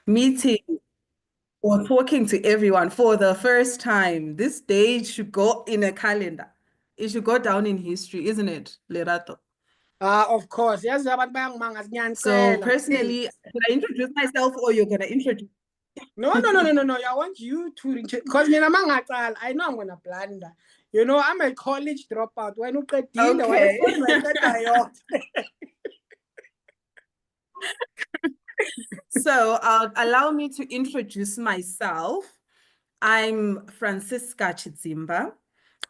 meeting or talking to everyone for the first time. This day should go in a calendar. It should go down in history, isn't it, Lerato? Of course. Yes, So please. personally, should I introduce myself or you're gonna introduce? No. I want you to, because I know I'm gonna blunder. You know, I'm a college dropout. When you get deal, Okay. So allow me to introduce myself. I'm Francisca Chidzimba.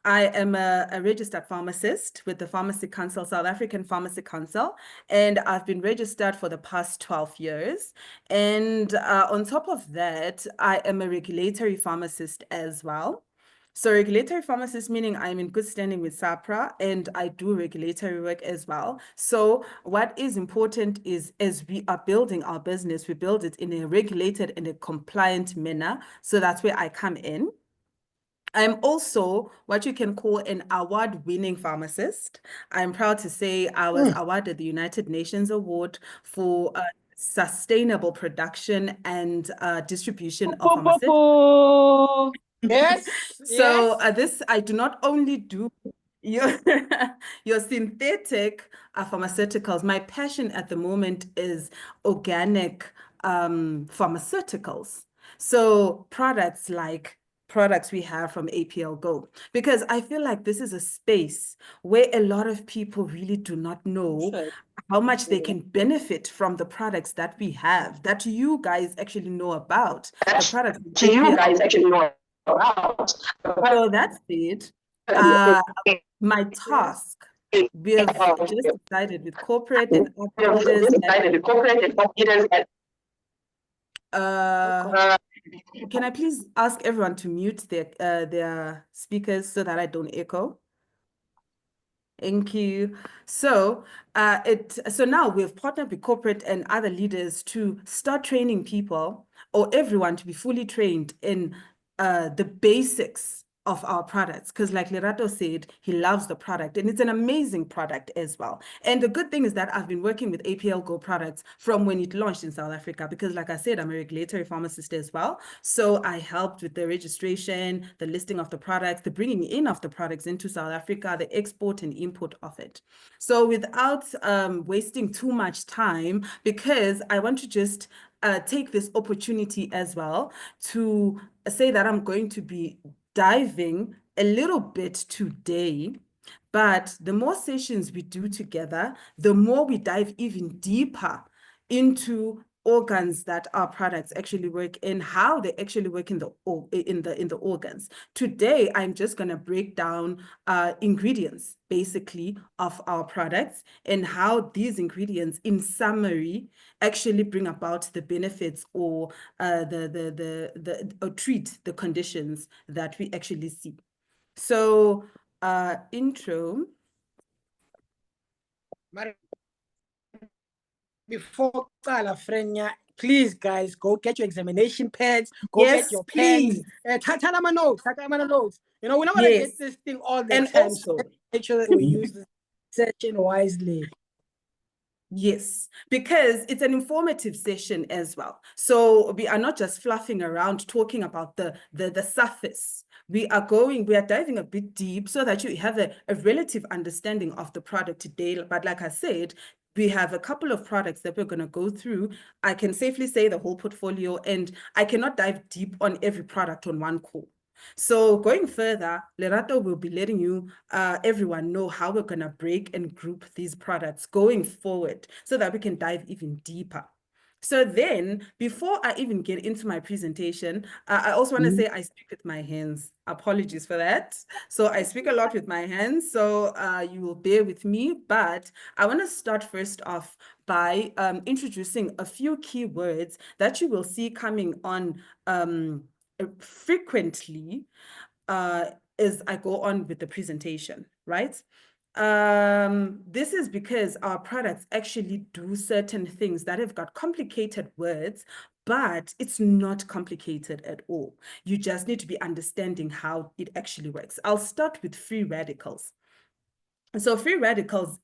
I am a registered pharmacist with the Pharmacy Council, South African Pharmacy Council, and I've been registered for the past 12 years. And on top of that, I am a regulatory pharmacist as well. So regulatory pharmacist, meaning I'm in good standing with SAPRA and I do regulatory work as well. So what is important is as we are building our business, we build it in a regulated and a compliant manner. So that's where I come in. I'm also what you can call an award-winning pharmacist. I'm proud to say I was awarded the United Nations Award for sustainable production and distribution of pharmaceuticals. Yes. So this, I do not only do your, your synthetic pharmaceuticals. My passion at the moment is organic pharmaceuticals. So products we have from APL Go, because I feel like this is a space where a lot of people really do not know how much they can benefit from the products that we have, that you guys actually know about, the products to you guys actually know about. So that's it. My task, we've just decided with corporate and other leaders that can I please ask everyone to mute their speakers so that I don't echo? Thank you. So now we've partnered with corporate and other leaders to start training people or everyone to be fully trained in the basics of our products, because like Lerato said, he loves the product and it's an amazing product as well. And the good thing is that I've been working with APL Go products from when it launched in South Africa, because like I said, I'm a regulatory pharmacist as well. So I helped with the registration, the listing of the products, the bringing in of the products into South Africa, the export and import of it. So without wasting too much time, because I want to just take this opportunity as well to say that I'm going to be diving a little bit today, but the more sessions we do together, the more we dive even deeper into organs that our products actually work in, how they actually work in the organs. Today, I'm just going to break down ingredients, basically, of our products and how these ingredients, in summary, actually bring about the benefits or or treat the conditions that we actually see. So, intro. Before Frenya, please guys, go get your examination pads, go Yes, get your please. pens. Tatala notes. You know, we're not gonna Yes. get this thing all the And time. also, So make sure that we use the session wisely. yes, because it's an informative session as well. So we are not just fluffing around talking about the surface. We are diving a bit deep so that you have a relative understanding of the product today. But like I said, we have a couple of products that we're going to go through. I can safely say the whole portfolio, and I cannot dive deep on every product on one call. So going further, Lerato will be letting you, everyone know how we're going to break and group these products going forward so that we can dive even deeper. So then, before I even get into my presentation, I also want to say I speak with my hands. Apologies for that. So I speak a lot with my hands, so you will bear with me. But I want to start first off by introducing a few keywords that you will see coming on frequently as I go on with the presentation, right? This is because our products actually do certain things that have got complicated words, but it's not complicated at all. You just need to be understanding how it actually works. I'll start with free radicals. So free radicals,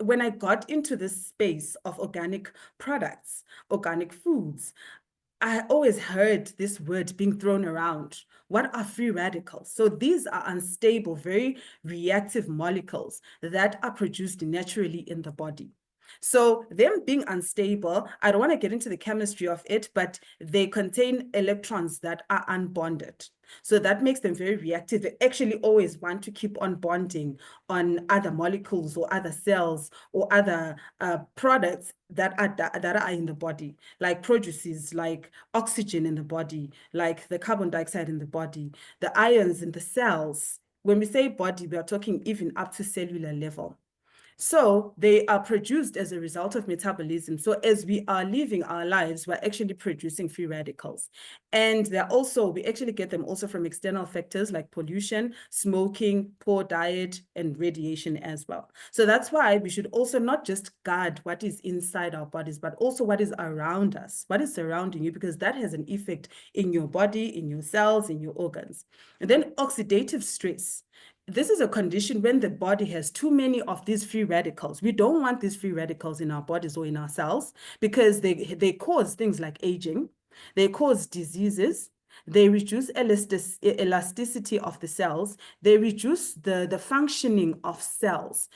when I got into this space of organic products, organic foods, I always heard this word being thrown around. What are free radicals? So these are unstable, very reactive molecules that are produced naturally in the body. So them being unstable, I don't want to get into the chemistry of it, but they contain electrons that are unbonded. So that makes them very reactive. They actually always want to keep on bonding on other molecules or other cells or other products that are in the body, like produces, like oxygen in the body, like the carbon dioxide in the body, the ions in the cells. When we say body, we are talking even up to cellular level. So they are produced as a result of metabolism. So as we are living our lives, we're actually producing free radicals. And they're also, we actually get them also from external factors like pollution, smoking, poor diet, and radiation as well. So that's why we should also not just guard what is inside our bodies, but also what is around us, what is surrounding you, because that has an effect in your body, in your cells, in your organs. And then oxidative stress. This is a condition when the body has too many of these free radicals. We don't want these free radicals in our bodies or in our cells because they cause things like aging, they cause diseases, they reduce elasticity of the cells, they reduce the functioning of cells.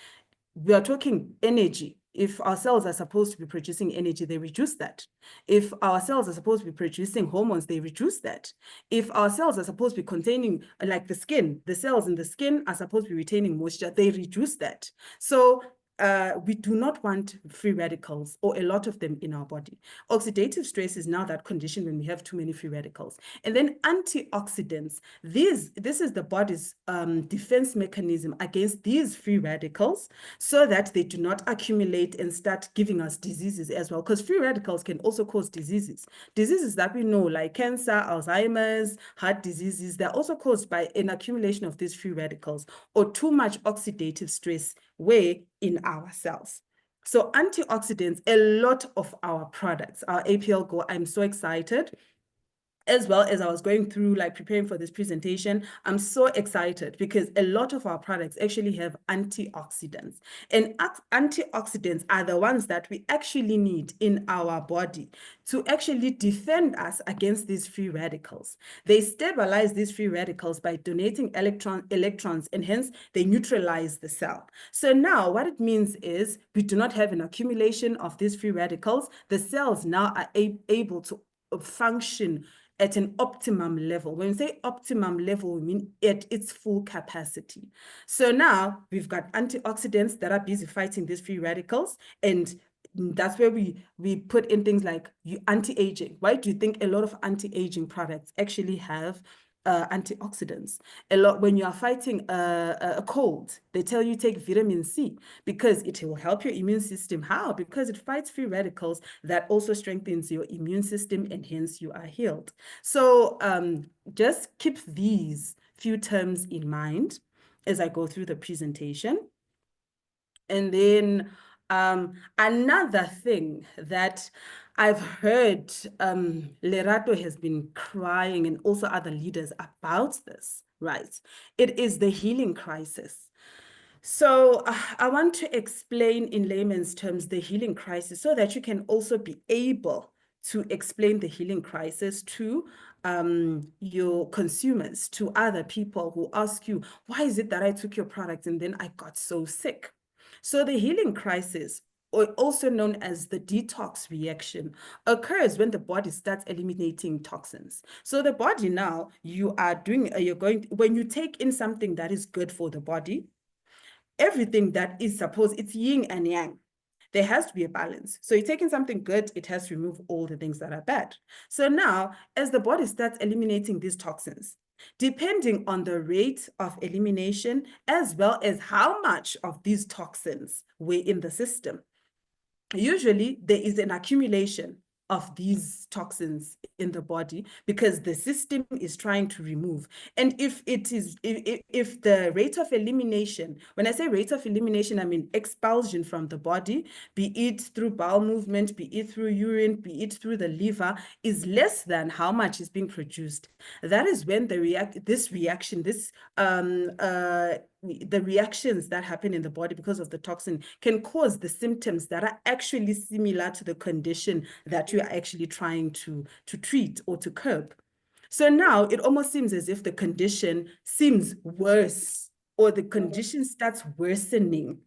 We are talking energy. If our cells are supposed to be producing energy, they reduce that. If our cells are supposed to be producing hormones, they reduce that. If our cells are supposed to be containing, like the skin, the cells in the skin are supposed to be retaining moisture, they reduce that. So we do not want free radicals or a lot of them in our body. Oxidative stress is now that condition when we have too many free radicals. And then antioxidants, this is the body's defense mechanism against these free radicals so that they do not accumulate and start giving us diseases as well, because free radicals can also cause diseases. Diseases that we know like cancer, Alzheimer's, heart diseases, they're also caused by an accumulation of these free radicals or too much oxidative stress way in our cells. So antioxidants, a lot of our products, our APL Go, I'm so excited. As well as I was going through, like preparing for this presentation, I'm so excited because a lot of our products actually have antioxidants. And antioxidants are the ones that we actually need in our body to actually defend us against these free radicals. They stabilize these free radicals by donating electrons, and hence they neutralize the cell. So now what it means is we do not have an accumulation of these free radicals. The cells now are able to function at an optimum level. When we say optimum level, we mean at its full capacity. So now we've got antioxidants that are busy fighting these free radicals, and that's where we put in things like anti-aging. Why do you think a lot of anti-aging products actually have antioxidants? A lot when you are fighting a cold, they tell you take vitamin C because it will help your immune system. How? Because it fights free radicals that also strengthens your immune system, and hence you are healed. So just keep these few terms in mind as I go through the presentation. And then another thing that I've heard Lerato has been crying and also other leaders about this, right? It is the healing crisis. So I want to explain in layman's terms the healing crisis so that you can also be able to explain the healing crisis to your consumers, to other people who ask you, why is it that I took your product and then I got so sick? So the healing crisis, or also known as the detox reaction, occurs when the body starts eliminating toxins. So the body now, when you take in something that is good for the body, everything that is supposed, it's yin and yang. There has to be a balance. So you're taking something good, it has to remove all the things that are bad. So now, as the body starts eliminating these toxins, depending on the rate of elimination, as well as how much of these toxins were in the system, usually there is an accumulation of these toxins in the body because the system is trying to remove. And if the rate of elimination, when I say rate of elimination, I mean expulsion from the body, be it through bowel movement, be it through urine, be it through the liver, is less than how much is being produced. That is when this the reactions that happen in the body because of the toxin can cause the symptoms that are actually similar to the condition that you are actually trying to treat or to curb. So now it almost seems as if the condition seems worse, or the condition starts worsening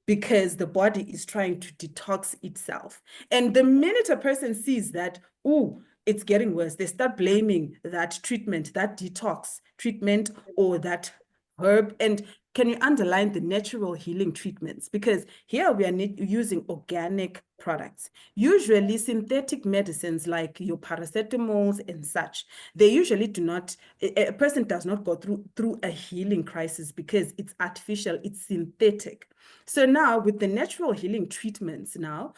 because the body is trying to detox itself. And the minute a person sees that, oh, it's getting worse, they start blaming that treatment, that detox treatment, or that herb. And can you underline the natural healing treatments? Because here we are using organic products. Usually synthetic medicines like your paracetamols and such, they usually do not, a person does not go through a healing crisis because it's artificial, it's synthetic. So now with the natural healing treatments now,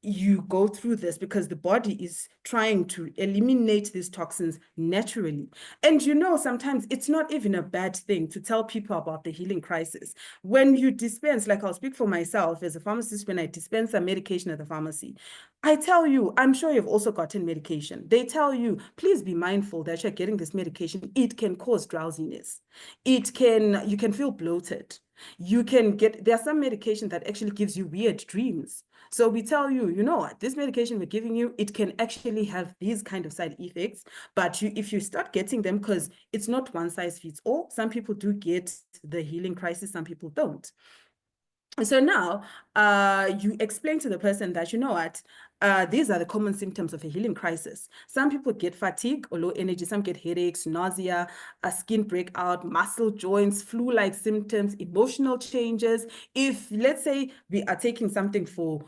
you go through this because the body is trying to eliminate these toxins naturally. And you know, sometimes it's not even a bad thing to tell people about the healing crisis. When you dispense, like I'll speak for myself as a pharmacist, when I dispense a medication at the pharmacy, I tell you, I'm sure you've also gotten medication. They tell you, please be mindful that you're getting this medication. It can cause drowsiness. You can feel bloated. You can get, there's some medication that actually gives you weird dreams. So we tell you, you know what, this medication we're giving you, it can actually have these kind of side effects, but if you start getting them, because it's not one size fits all, some people do get the healing crisis, some people don't. So now you explain to the person that, you know what, these are the common symptoms of a healing crisis. Some people get fatigue or low energy, some get headaches, nausea, a skin breakout, muscle joints, flu-like symptoms, emotional changes. If, let's say, we are taking something for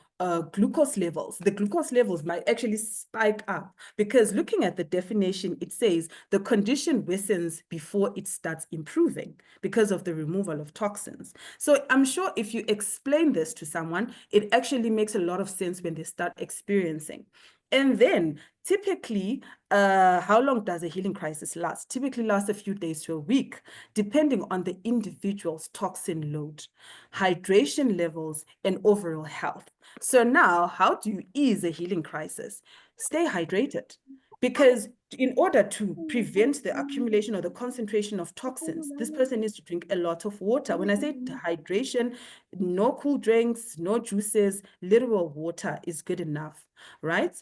glucose levels, the glucose levels might actually spike up, because looking at the definition, it says the condition worsens before it starts improving because of the removal of toxins. So I'm sure if you explain this to someone, it actually makes a lot of sense when they start experiencing. And then typically, how long does a healing crisis last? Typically lasts a few days to a week, depending on the individual's toxin load, hydration levels, and overall health. So now, how do you ease a healing crisis? Stay hydrated. Because in order to prevent the accumulation or the concentration of toxins, this person needs to drink a lot of water. When I say hydration, no cool drinks, no juices, literal water is good enough, right?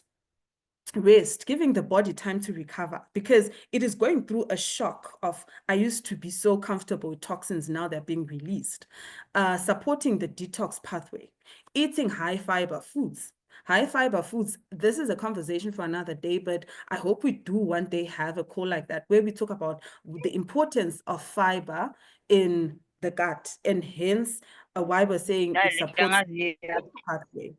Rest, giving the body time to recover, because it is going through a shock of, I used to be so comfortable with toxins, now they're being released. Supporting the detox pathway, eating high fiber foods. High fiber foods, this is a conversation for another day, but I hope we do one day have a call like that where we talk about the importance of fiber in the gut, and hence why we're saying it supports the pathway.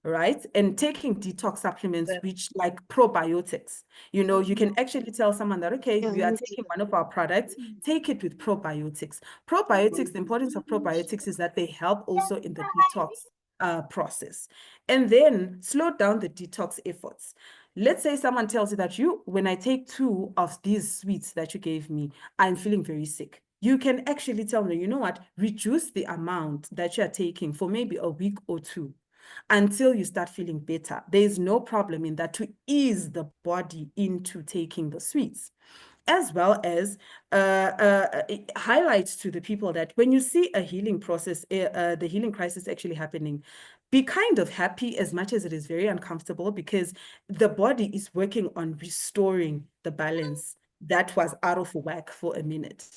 Right? And taking detox supplements, which like probiotics, you know, you can actually tell someone that, okay, we are taking one of our products, take it with probiotics. Probiotics, the importance of probiotics is that they help also in the detox process. And then slow down the detox efforts. Let's say someone tells you that, when I take 2 of these sweets that you gave me, I'm feeling very sick. You can actually tell them, you know what, reduce the amount that you're taking for maybe a week or 2 until you start feeling better. There is no problem in that, to ease the body into taking the sweets. As well as it highlights to the people that when you see a healing process, the healing crisis actually happening, be kind of happy as much as it is very uncomfortable, because the body is working on restoring the balance that was out of whack for a minute.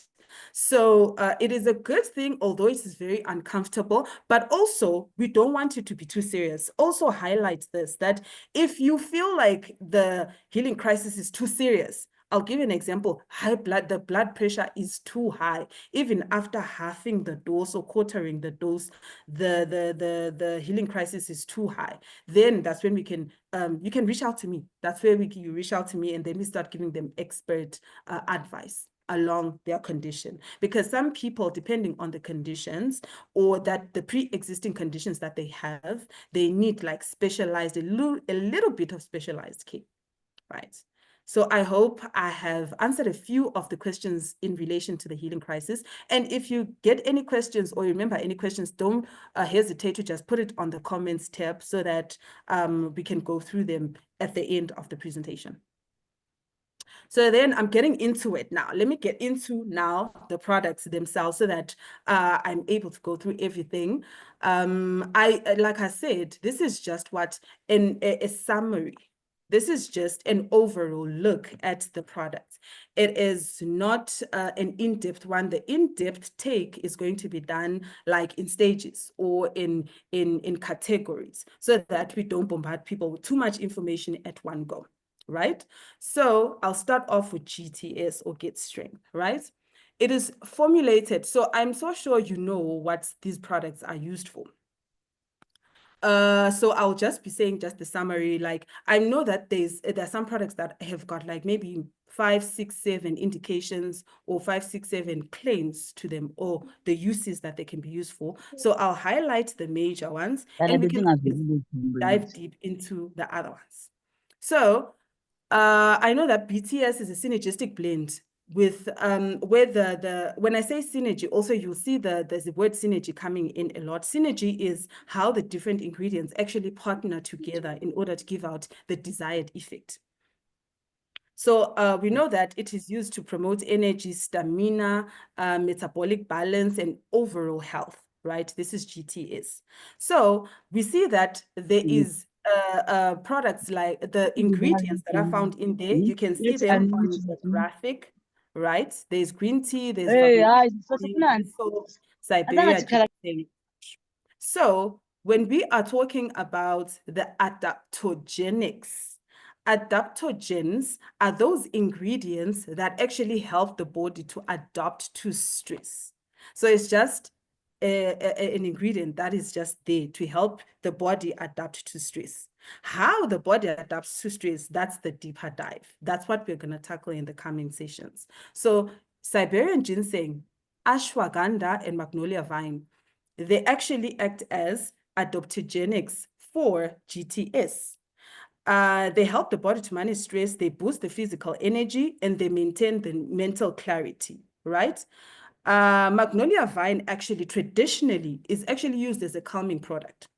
So it is a good thing, although it is very uncomfortable, but also we don't want it to be too serious. Also highlight this, that if you feel like the healing crisis is too serious, I'll give you an example. The blood pressure is too high. Even after halving the dose or quartering the dose, the healing crisis is too high. Then that's when we can, you can reach out to me. That's where you reach out to me, and then we start giving them expert advice along their condition. Because some people, depending on the conditions or that the pre-existing conditions that they have, they need like specialized, a little bit of specialized care, right? So I hope I have answered a few of the questions in relation to the healing crisis. And if you get any questions or remember any questions, don't hesitate to just put it on the comments tab so that we can go through them at the end of the presentation. So then I'm getting into it now. Let me get into now the products themselves so that I'm able to go through everything. Like I said, this is just what a summary. This is just an overall look at the product. It is not an in-depth one. The in-depth take is going to be done like in stages or in categories so that we don't bombard people with too much information at one go, right? So I'll start off with GTS or get strength, right? It is formulated. So I'm so sure you know what these products are used for. So I'll just be saying just the summary. Like I know that there are some products that have got like maybe 5, 6, 7 indications or 5, 6, 7 claims to them or the uses that they can be used for. So I'll highlight the major ones and we can dive deep into the other ones. So I know that BTS is a synergistic blend with where when I say synergy, also you'll see there's the word synergy coming in a lot. Synergy is how the different ingredients actually partner together in order to give out the desired effect. So we know that it is used to promote energy, stamina, metabolic balance, and overall health, right? This is GTS. So we see that there is products like the ingredients that are found in there. You can see them on the graphic, right? There's green tea, there's Siberia ginseng. So when we are talking about the adaptogenics, adaptogens are those ingredients that actually help the body to adapt to stress. So it's just an ingredient that is just there to help the body adapt to stress. How the body adapts to stress, that's the deeper dive. That's what we're going to tackle in the coming sessions. So Siberian ginseng, ashwagandha, and magnolia vine, they actually act as adaptogenics for GTS. They help the body to manage stress, they boost the physical energy, and they maintain the mental clarity, right? Magnolia vine actually traditionally is actually used as a calming product.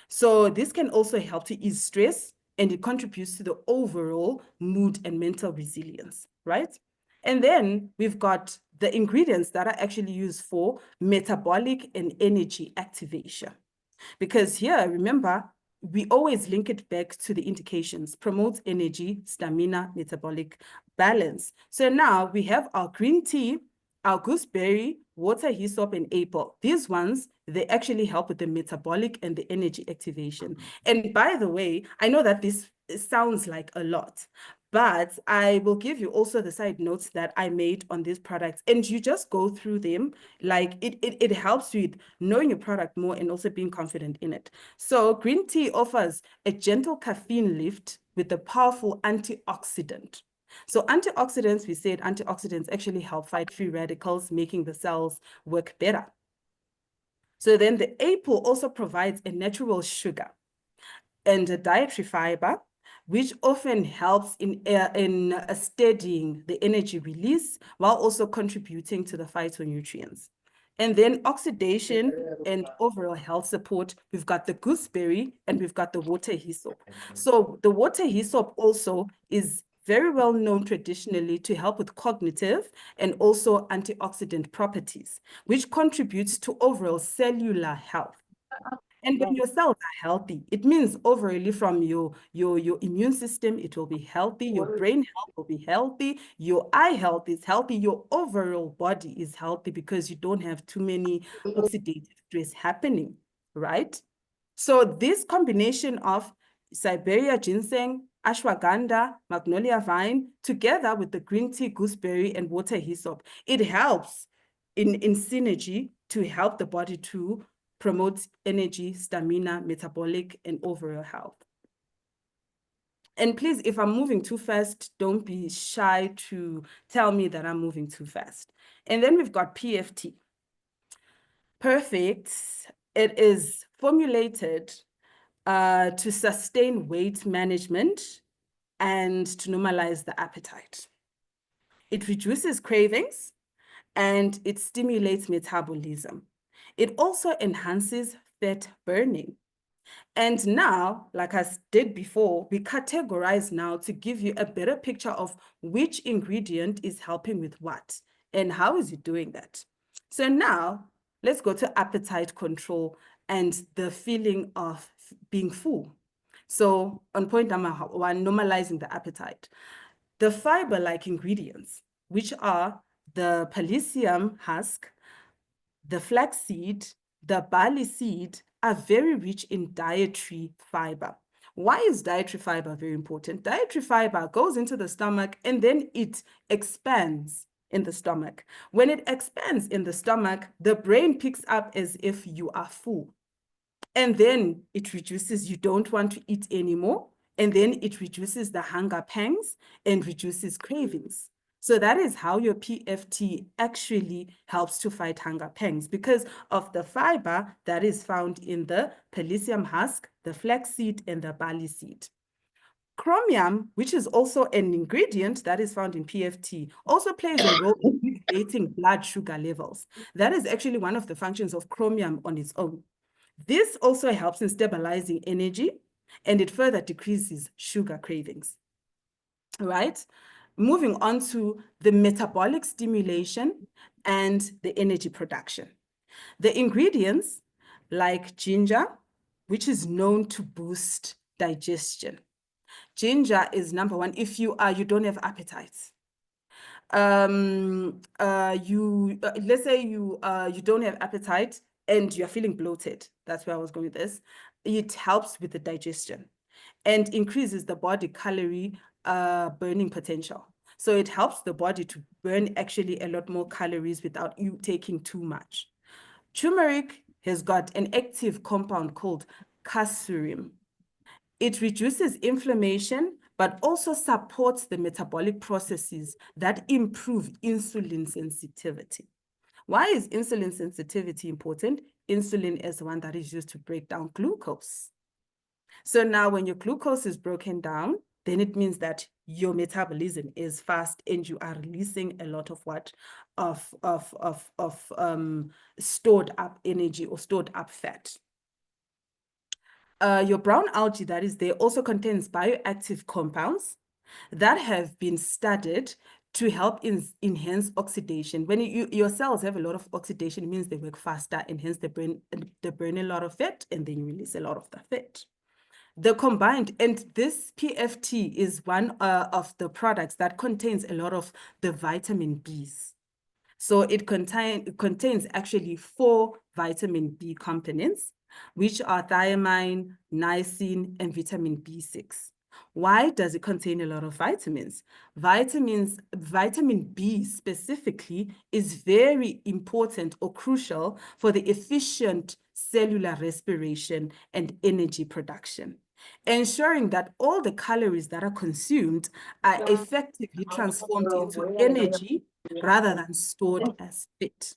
So this can also help to ease stress and it contributes to the overall mood and mental resilience, right? And then we've got the ingredients that are actually used for metabolic and energy activation. Because here, remember, we always link it back to the indications, promotes energy, stamina, metabolic balance. So now we have our green tea, our gooseberry, water hyssop, and apple. These ones, they actually help with the metabolic and the energy activation. And by the way, I know that this sounds like a lot, but I will give you also the side notes that I made on these products, and you just go through them. Like it helps with knowing your product more and also being confident in it. So green tea offers a gentle caffeine lift with a powerful antioxidant. So antioxidants, we said antioxidants actually help fight free radicals, making the cells work better. So then the apple also provides a natural sugar and a dietary fiber, which often helps in steadying the energy release while also contributing to the phytonutrients. And then oxidation and overall health support, we've got the gooseberry and we've got the water hyssop. So the water hyssop also is very well known traditionally to help with cognitive and also antioxidant properties, which contributes to overall cellular health. And when your cells are healthy, it means overall from your immune system, it will be healthy, your brain health will be healthy, your eye health is healthy, your overall body is healthy because you don't have too many oxidative stress happening, right? So this combination of Siberia ginseng, ashwagandha, magnolia vine, together with the green tea, gooseberry, and water hyssop, it helps in synergy to help the body to promote energy, stamina, metabolic, and overall health. And please, if I'm moving too fast, don't be shy to tell me that I'm moving too fast. And then we've got PFT. Perfect. It is formulated to sustain weight management and to normalize the appetite. It reduces cravings and it stimulates metabolism. It also enhances fat burning. And now, like I did before, we categorize now to give you a better picture of which ingredient is helping with what and how is it doing that. So now let's go to appetite control and the feeling of being full. So on point number 1, normalizing the appetite. The fiber-like ingredients, which are the palysium husk, the flaxseed, the barley seed, are very rich in dietary fiber. Why is dietary fiber very important? Dietary fiber goes into the stomach and then it expands in the stomach. When it expands in the stomach, the brain picks up as if you are full. And then it reduces, you don't want to eat anymore. And then it reduces the hunger pangs and reduces cravings. So that is how your PFT actually helps to fight hunger pangs, because of the fiber that is found in the palysium husk, the flaxseed, and the barley seed. Chromium, which is also an ingredient that is found in PFT, also plays a role in regulating blood sugar levels. That is actually one of the functions of chromium on its own. This also helps in stabilizing energy, and it further decreases sugar cravings. All right, moving on to the metabolic stimulation and the energy production. The ingredients like ginger, which is known to boost digestion. Ginger is number 1 if you don't have appetite. Let's say you don't have appetite and you're feeling bloated. That's where I was going with this. It helps with the digestion and increases the body calorie burning potential. So it helps the body to burn actually a lot more calories without you taking too much. Turmeric has got an active compound called cassurim. It reduces inflammation, but also supports the metabolic processes that improve insulin sensitivity. Why is insulin sensitivity important? Insulin is the one that is used to break down glucose. So now when your glucose is broken down, then it means that your metabolism is fast and you are releasing a lot of what? Stored up energy or stored up fat. Your brown algae that is there also contains bioactive compounds that have been studied to help enhance oxidation. When your cells have a lot of oxidation, it means they work faster and hence they burn a lot of fat and then you release a lot of the fat. The combined, and this PFT is one of the products that contains a lot of the vitamin Bs. So it contains actually 4 vitamin B components, which are thiamine, niacin, and vitamin B6. Why does it contain a lot of vitamins? Vitamin B specifically is very important or crucial for the efficient cellular respiration and energy production, ensuring that all the calories that are consumed are effectively transformed into energy rather than stored as fat.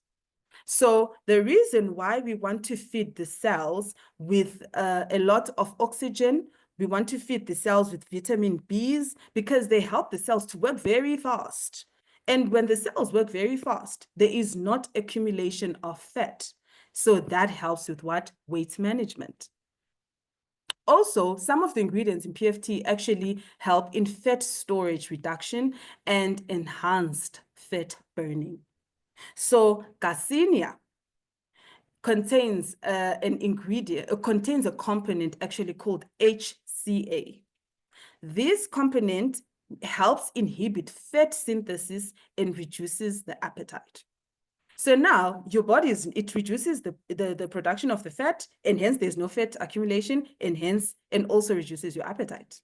So the reason why we want to feed the cells with a lot of oxygen, we want to feed the cells with vitamin Bs because they help the cells to work very fast. And when the cells work very fast, there is not accumulation of fat. So that helps with what? Weight management. Also, some of the ingredients in PFT actually help in fat storage reduction and enhanced fat burning. So Garcinia contains contains a component actually called HCA. This component helps inhibit fat synthesis and reduces the appetite. So now your body it reduces the production of the fat, and hence there's no fat accumulation, and also reduces your appetite.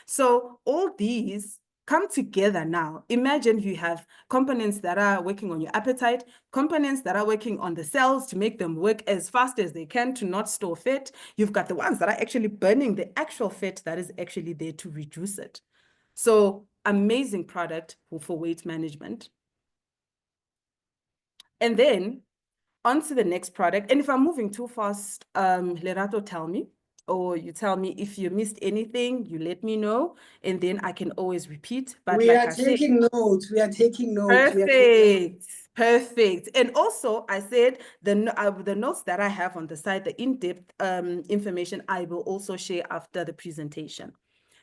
So all these come together now. Imagine you have components that are working on your appetite, components that are working on the cells to make them work as fast as they can to not store fat. You've got the ones that are actually burning the actual fat that is actually there to reduce it. So amazing product for weight management. And then on to the next product. And if I'm moving too fast, Lerato, tell me. or you tell me if you missed anything, you let me know, and then I can always repeat. But We like are I said, taking notes. We are taking notes. We are taking perfect, perfect. And also, I said the notes that I have on the side, the in-depth information, I will also share after the presentation.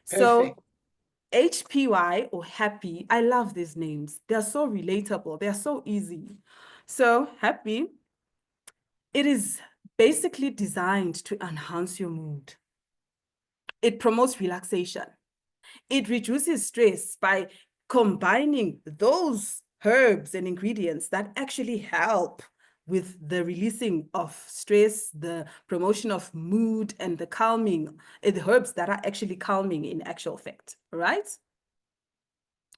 Perfect. So HPY or happy, I love these names. They're so relatable. They're so easy. So happy, it is basically designed to enhance your mood. It promotes relaxation. It reduces stress by combining those herbs and ingredients that actually help with the releasing of stress, the promotion of mood, and the calming, the herbs that are actually calming in actual fact, right?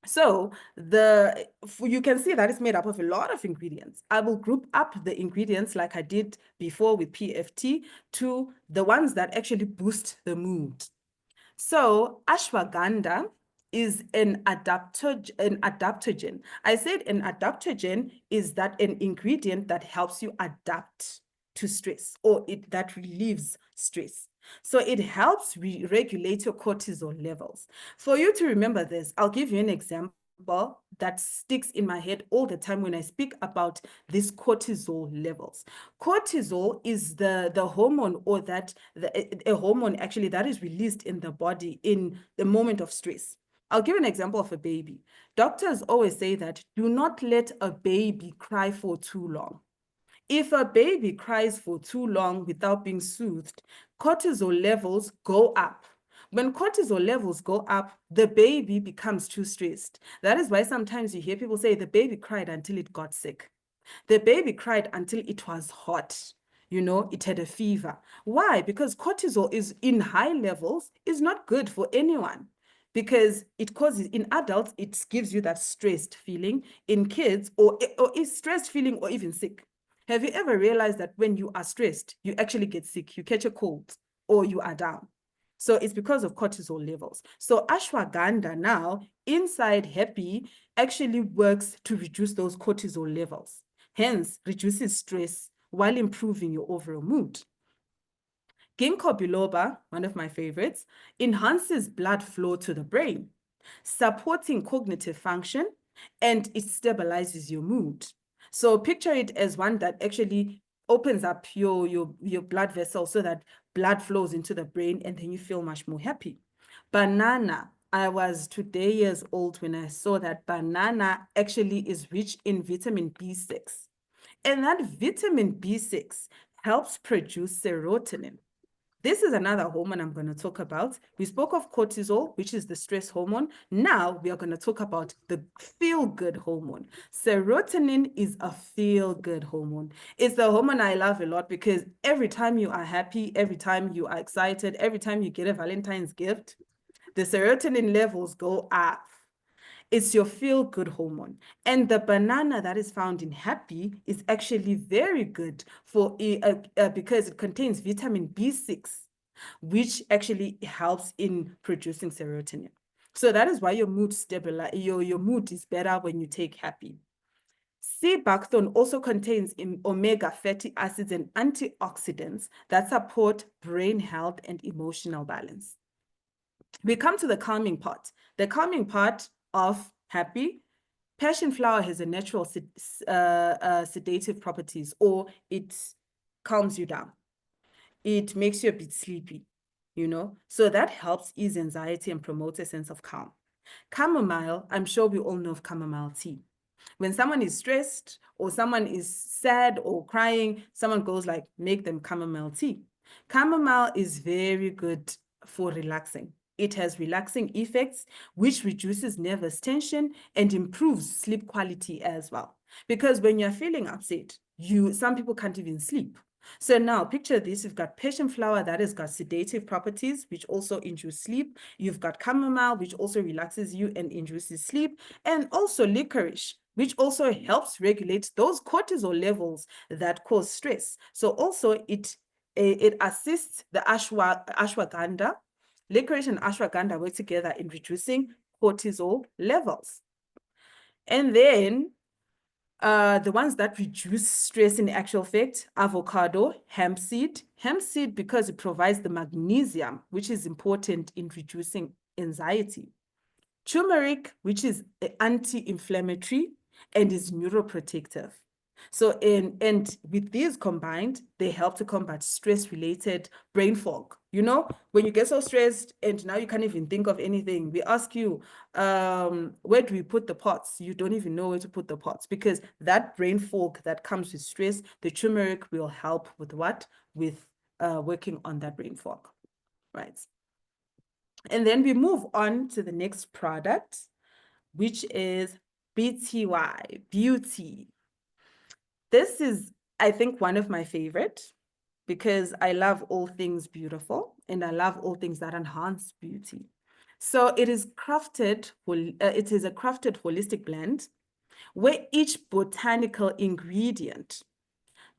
So you can see that it's made up of a lot of ingredients. I will group up the ingredients like I did before with PFT to the ones that actually boost the mood. So ashwagandha is an adaptogen. I said an adaptogen is that an ingredient that helps you adapt to stress, or that relieves stress. So it helps regulate your cortisol levels. For you to remember this, I'll give you an example that sticks in my head all the time when I speak about these cortisol levels. Cortisol is the hormone, or a hormone actually that is released in the body in the moment of stress. I'll give an example of a baby. Doctors always say that do not let a baby cry for too long. If a baby cries for too long without being soothed, cortisol levels go up. When cortisol levels go up, the baby becomes too stressed. That is why sometimes you hear people say the baby cried until it got sick. The baby cried until it was hot. It had a fever. Why? Because cortisol is in high levels is not good for anyone, because it causes, in adults, it gives you that stressed feeling. In kids, or is stressed feeling or even sick. Have you ever realized that when you are stressed, you actually get sick, you catch a cold, or you are down? So it's because of cortisol levels. So ashwagandha now inside Happy actually works to reduce those cortisol levels, hence reduces stress while improving your overall mood. Ginkgo biloba, one of my favorites, enhances blood flow to the brain, supporting cognitive function, and it stabilizes your mood. So picture it as one that actually opens up your blood vessels so that blood flows into the brain, and then you feel much more happy. Banana. I was today years old when I saw that banana actually is rich in vitamin B6. And that vitamin B6 helps produce serotonin. This is another hormone I'm going to talk about. We spoke of cortisol, which is the stress hormone. Now we are going to talk about the feel-good hormone. Serotonin is a feel-good hormone. It's the hormone I love a lot, because every time you are happy, every time you are excited, every time you get a Valentine's gift, the serotonin levels go up. It's your feel-good hormone. And the banana that is found in Happy is actually very good for because it contains vitamin B6, which actually helps in producing serotonin. So that is why your mood your mood is better when you take Happy. Sea buckthorn also contains omega fatty acids and antioxidants that support brain health and emotional balance. We come to the calming part. The calming part of Happy, passion flower has a natural sedative properties, or it calms you down. It makes you a bit sleepy, so that helps ease anxiety and promotes a sense of calm. Chamomile, I'm sure we all know of chamomile tea. When someone is stressed or someone is sad or crying, someone goes like, make them chamomile tea. Chamomile is very good for relaxing. It has relaxing effects, which reduces nervous tension and improves sleep quality as well. Because when you're feeling upset, some people can't even sleep. So now picture this, you've got passion flower that has got sedative properties, which also induce sleep. You've got chamomile, which also relaxes you and induces sleep. And also licorice, which also helps regulate those cortisol levels that cause stress. So also it assists the ashwagandha. Licorice and ashwagandha work together in reducing cortisol levels. And then The ones that reduce stress in actual fact, avocado, hemp seed. Hemp seed because it provides the magnesium, which is important in reducing anxiety. Turmeric, which is anti-inflammatory and is neuroprotective. So, and with these combined, they help to combat stress-related brain fog. You know, when you get so stressed and now you can't even think of anything, we ask you, where do we put the pots? You don't even know where to put the pots because that brain fog that comes with stress, the turmeric will help with what? With working on that brain fog, right? And then we move on to the next product, which is BTY, Beauty. This is, I think, one of my favorite because I love all things beautiful and I love all things that enhance beauty. So it is crafted, it is a crafted holistic blend where each botanical ingredient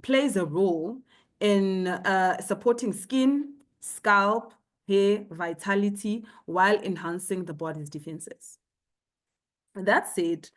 plays a role in supporting skin, scalp, hair, vitality, while enhancing the body's defenses. And that said,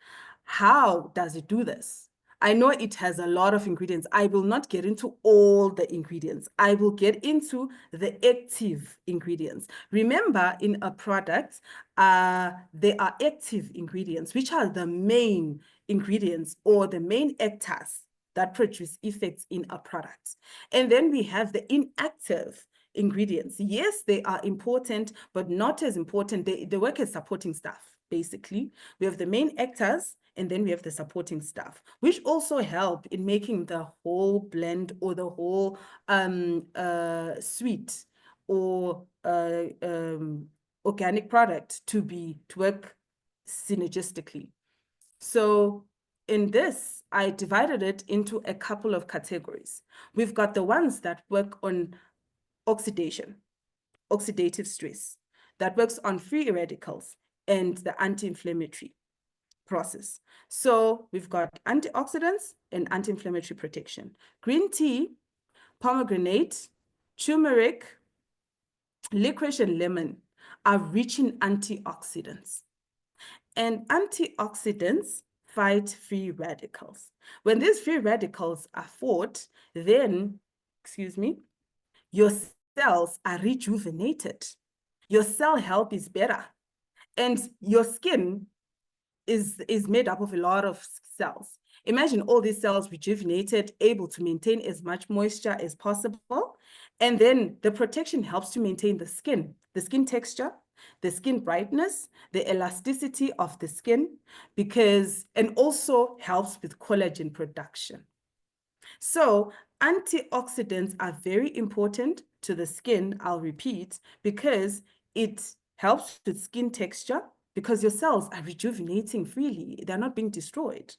how does it do this? I know it has a lot of ingredients. I will not get into all the ingredients. I will get into the active ingredients. Remember, in a product, there are active ingredients, which are the main ingredients or the main actors that produce effects in a product. And then we have the inactive ingredients. Yes, they are important, but not as important. They work as supporting staff, basically. We have the main actors, and then we have the supporting staff, which also help in making the whole blend or the whole sweet or organic product to work synergistically. So in this, I divided it into a couple of categories. We've got the ones that work on oxidation, oxidative stress, that works on free radicals and the anti-inflammatory process. So we've got antioxidants and anti-inflammatory protection. Green tea, pomegranate, turmeric, licorice, and lemon are rich in antioxidants. And antioxidants fight free radicals. When these free radicals are fought, then, your cells are rejuvenated. Your cell health is better. And your skin is made up of a lot of cells. Imagine all these cells rejuvenated, able to maintain as much moisture as possible. And then the protection helps to maintain the skin texture, the skin brightness, the elasticity of the skin, and also helps with collagen production. So antioxidants are very important to the skin, I'll repeat, because it helps with skin texture, because your cells are rejuvenating freely. They're not being destroyed.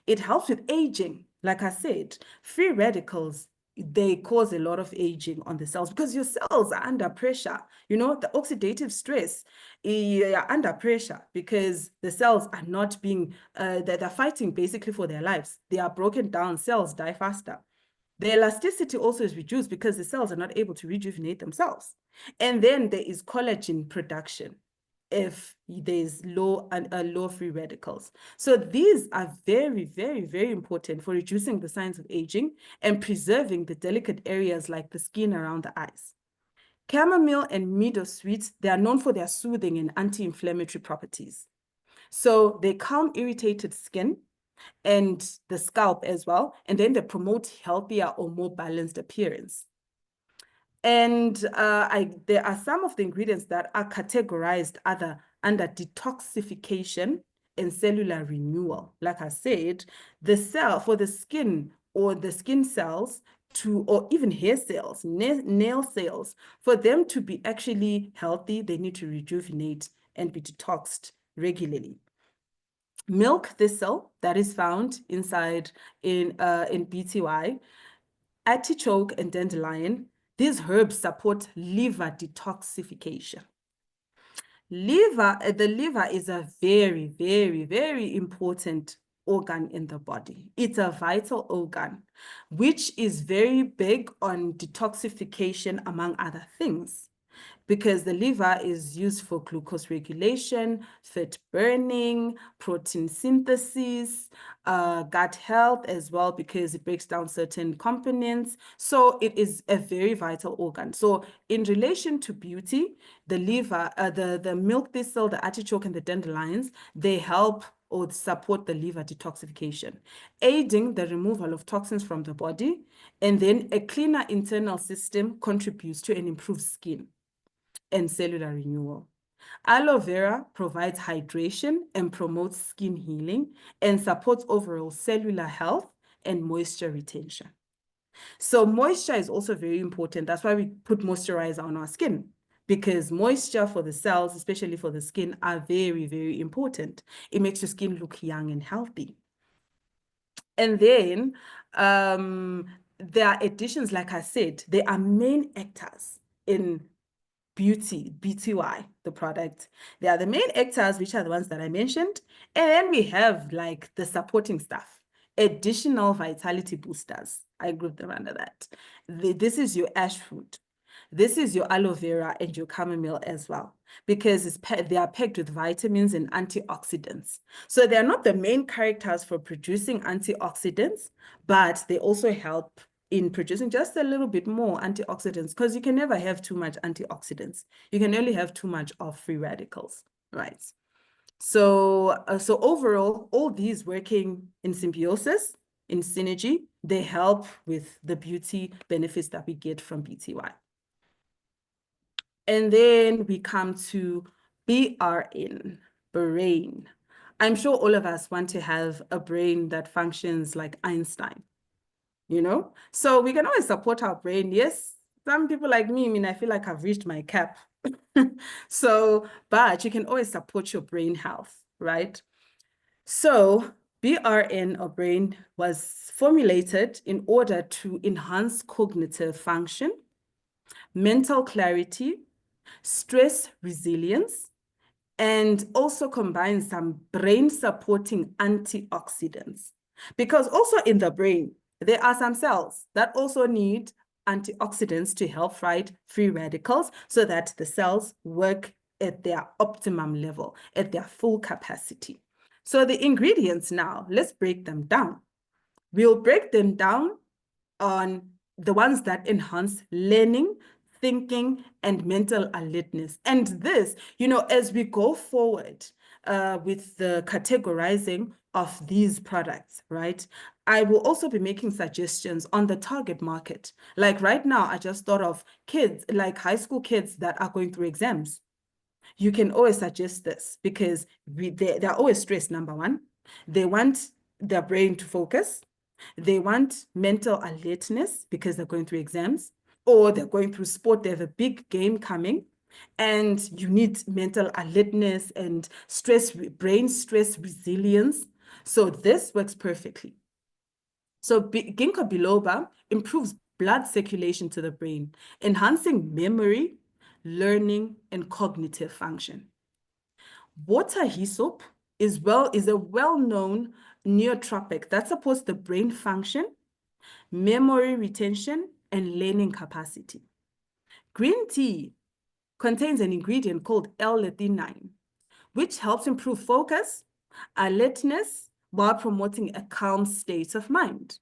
It helps with aging. Like I said, free radicals, they cause a lot of aging on the cells because your cells are under pressure. You know, the oxidative stress, are under pressure because the cells are not being, they're fighting basically for their lives. They are broken down, cells die faster. The elasticity also is reduced because the cells are not able to rejuvenate themselves. And then there is collagen production if there's low free radicals. So these are very, very, very important for reducing the signs of aging and preserving the delicate areas like the skin around the eyes. Chamomile and meadow sweet, they are known for their soothing and anti-inflammatory properties. So they calm irritated skin and the scalp as well, and then they promote healthier or more balanced appearance. And there are some of the ingredients that are categorized under detoxification and cellular renewal. Like I said, the cell for the skin or the skin cells or even hair cells, nail cells, for them to be actually healthy, they need to rejuvenate and be detoxed regularly. Milk thistle that is found inside in BTY, artichoke and dandelion, these herbs support liver detoxification. The liver is a very, very, very important organ in the body. It's a vital organ, which is very big on detoxification, among other things. because the liver is used for glucose regulation, fat burning, protein synthesis, gut health as well, because it breaks down certain components. So it is a very vital organ. So in relation to beauty, the liver, the milk thistle, the artichoke, and the dandelions, they help or support the liver detoxification, aiding the removal of toxins from the body, and then a cleaner internal system contributes to an improved skin and cellular renewal. Aloe vera provides hydration and promotes skin healing and supports overall cellular health and moisture retention. So moisture is also very important. That's why we put moisturizer on our skin, because moisture for the cells, especially for the skin, are very, very important. It makes your skin look young and healthy. And then there are additions, like I said, they are main actors in beauty, BTY, the product. They are the main actors, which are the ones that I mentioned. And then we have like the supporting stuff, additional vitality boosters. I group them under that. This is your ash fruit. This is your aloe vera and your chamomile as well, because they are packed with vitamins and antioxidants. So they're not the main characters for producing antioxidants, but they also help in producing just a little bit more antioxidants, because you can never have too much antioxidants. You can only have too much of free radicals, right? So, so overall, all these working in symbiosis, in synergy, they help with the beauty benefits that we get from BTY. And then we come to BRN, brain. I'm sure all of us want to have a brain that functions like Einstein, you know? So we can always support our brain. Yes, some people like me, I mean, I feel like I've reached my cap. So, but you can always support your brain health, right? So BRN, or brain, was formulated in order to enhance cognitive function, mental clarity, stress resilience, and also combines some brain supporting antioxidants. Because also in the brain, there are some cells that also need antioxidants to help fight free radicals so that the cells work at their optimum level, at their full capacity. So the ingredients now, let's break them down. We'll break them down on the ones that enhance learning, thinking, and mental alertness. And this, you know, as we go forward with the categorizing of these products, right? I will also be making suggestions on the target market. Like right now, I just thought of kids, like high school kids that are going through exams. You can always suggest this because they're always stressed, number one. They want their brain to focus. They want mental alertness because they're going through exams, or they're going through sport. They have a big game coming, and you need mental alertness and stress, brain stress resilience. So this works perfectly. So ginkgo biloba improves blood circulation to the brain, enhancing memory, learning, and cognitive function. Water hyssop is a well-known nootropic that supports the brain function, memory retention, and learning capacity. Green tea contains an ingredient called L-theanine, which helps improve focus, alertness, while promoting a calm state of mind.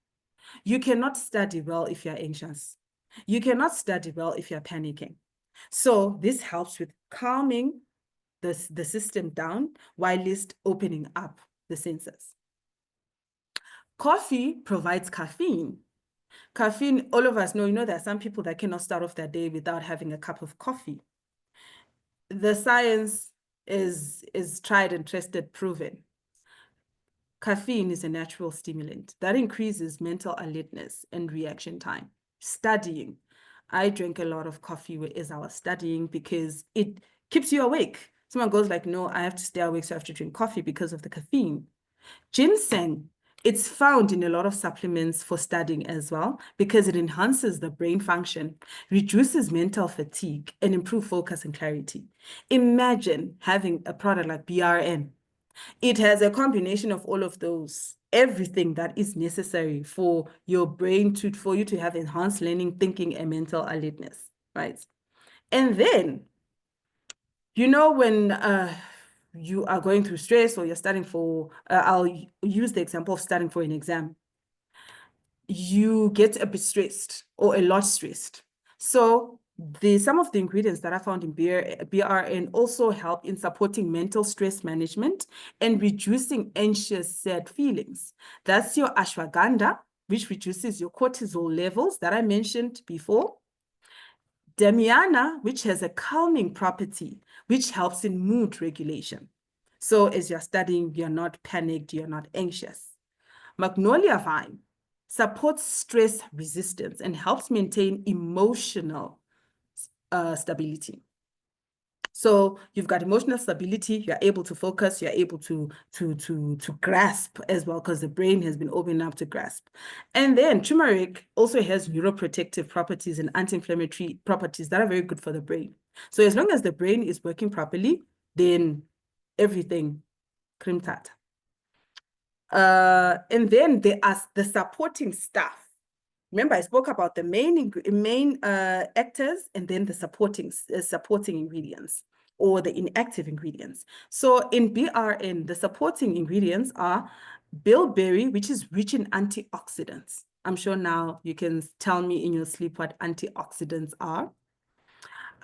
You cannot study well if you're anxious. You cannot study well if you're panicking. So this helps with calming the system down while least opening up the senses. Coffee provides caffeine. Caffeine, all of us know, you know, there are some people that cannot start off their day without having a cup of coffee. The science is tried and tested, proven. Caffeine is a natural stimulant that increases mental alertness and reaction time. Studying. I drank a lot of coffee as I was studying because it keeps you awake. Someone goes like, no, I have to stay awake, so I have to drink coffee because of the caffeine. Ginseng, it's found in a lot of supplements for studying as well because it enhances the brain function, reduces mental fatigue, and improves focus and clarity. Imagine having a product like BRN. It has a combination of all of those, everything that is necessary for your brain for you to have enhanced learning, thinking, and mental alertness, right? And then You know, when you are going through stress or you're studying for, I'll use the example of studying for an exam. You get a bit stressed or a lot stressed. So some of the ingredients that I found in BRN also help in supporting mental stress management and reducing anxious, sad feelings. That's your ashwagandha, which reduces your cortisol levels that I mentioned before. Damiana, which has a calming property, which helps in mood regulation. So as you're studying, you're not panicked, you're not anxious. Magnolia vine supports stress resistance and helps maintain emotional stability. So you've got emotional stability, you're able to focus, you're able to grasp as well, because the brain has been opened up to grasp. And then turmeric also has neuroprotective properties and anti-inflammatory properties that are very good for the brain. So as long as the brain is working properly, then everything cream tart. And then there are the supporting stuff. Remember, I spoke about the main actors and then the supporting ingredients or the inactive ingredients. So in BRN, the supporting ingredients are bilberry, which is rich in antioxidants. I'm sure now you can tell me in your sleep what antioxidants are.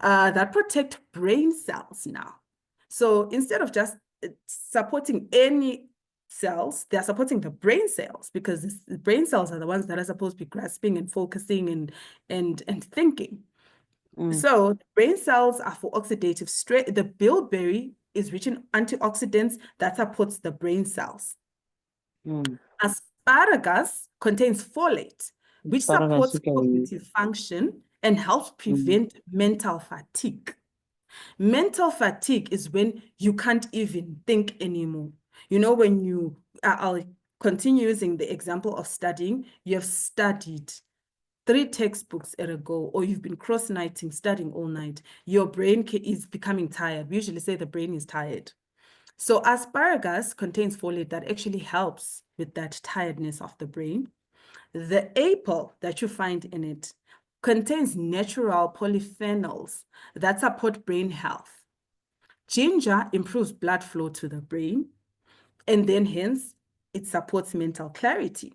That protect brain cells now. So instead of just supporting any cells, they're supporting the brain cells, because the brain cells are the ones that are supposed to be grasping and focusing and thinking. So the brain cells are for oxidative stress. The bilberry is rich in antioxidants that supports the brain cells. Asparagus contains folate, which supports cognitive function and helps prevent mental fatigue. Mental fatigue is when you can't even think anymore. You know, when I'll continue using the example of studying. You have studied 3 textbooks at a go, or you've been cross-nighting, studying all night. Your brain is becoming tired. We usually say the brain is tired. So asparagus contains folate that actually helps with that tiredness of the brain. The apple that you find in it contains natural polyphenols that support brain health. Ginger improves blood flow to the brain, and then hence it supports mental clarity.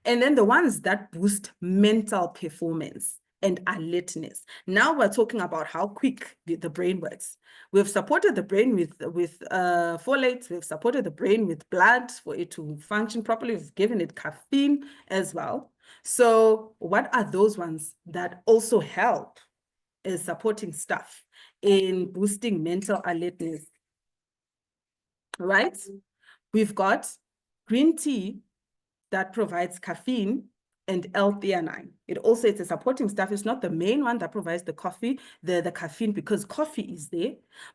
And then the ones that boost mental performance and alertness. Now we're talking about how quick the brain works. We've supported the brain with folate. We've supported the brain with blood for it to function properly. We've given it caffeine as well. So what are those ones that also help as supporting stuff in boosting mental alertness? Right? We've got green tea that provides caffeine and L-theanine. It's a supporting stuff. It's not the main one that provides the caffeine, because coffee is there,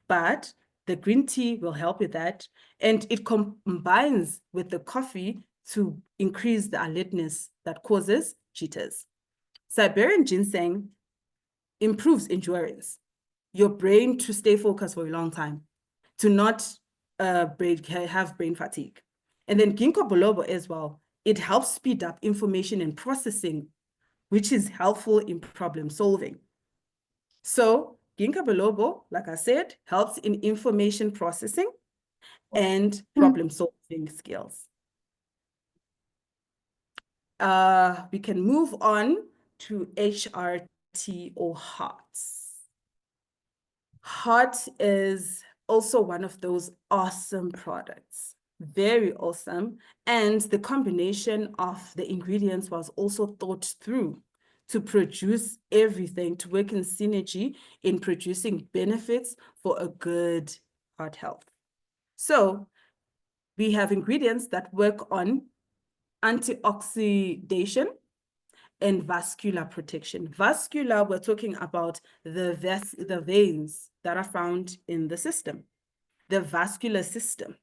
but the green tea will help with that. And it combines with the coffee to increase the alertness that causes jitters. Siberian ginseng improves endurance, your brain to stay focused for a long time, to not have brain fatigue. And then ginkgo biloba as well. It helps speed up information and processing, which is helpful in problem solving. So ginkgo biloba, like I said, helps in information processing and problem solving skills. We can move on to HRT or hearts. Heart is also one of those awesome products. Very awesome. And the combination of the ingredients was also thought through to produce everything, to work in synergy in producing benefits for a good heart health. So we have ingredients that work on antioxidation and vascular protection. Vascular, we're talking about the veins that are found in the system, the vascular system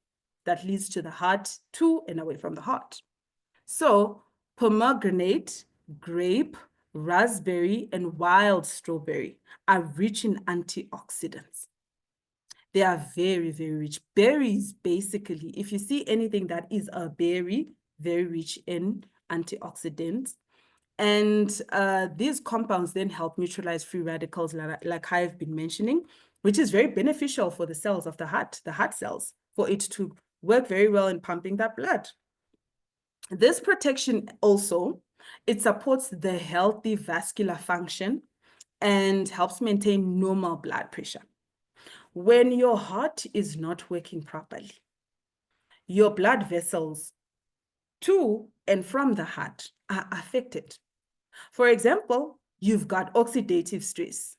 that leads to the heart, to and away from the heart. So pomegranate, grape, raspberry, and wild strawberry are rich in antioxidants. They are very, very rich. Berries, basically, if you see anything that is a berry, very rich in antioxidants. And these compounds then help neutralize free radicals, like I've been mentioning, which is very beneficial for the cells of the heart cells, for it to work very well in pumping that blood. This protection also, it supports the healthy vascular function and helps maintain normal blood pressure. When your heart is not working properly, your blood vessels to and from the heart are affected. For example, you've got oxidative stress,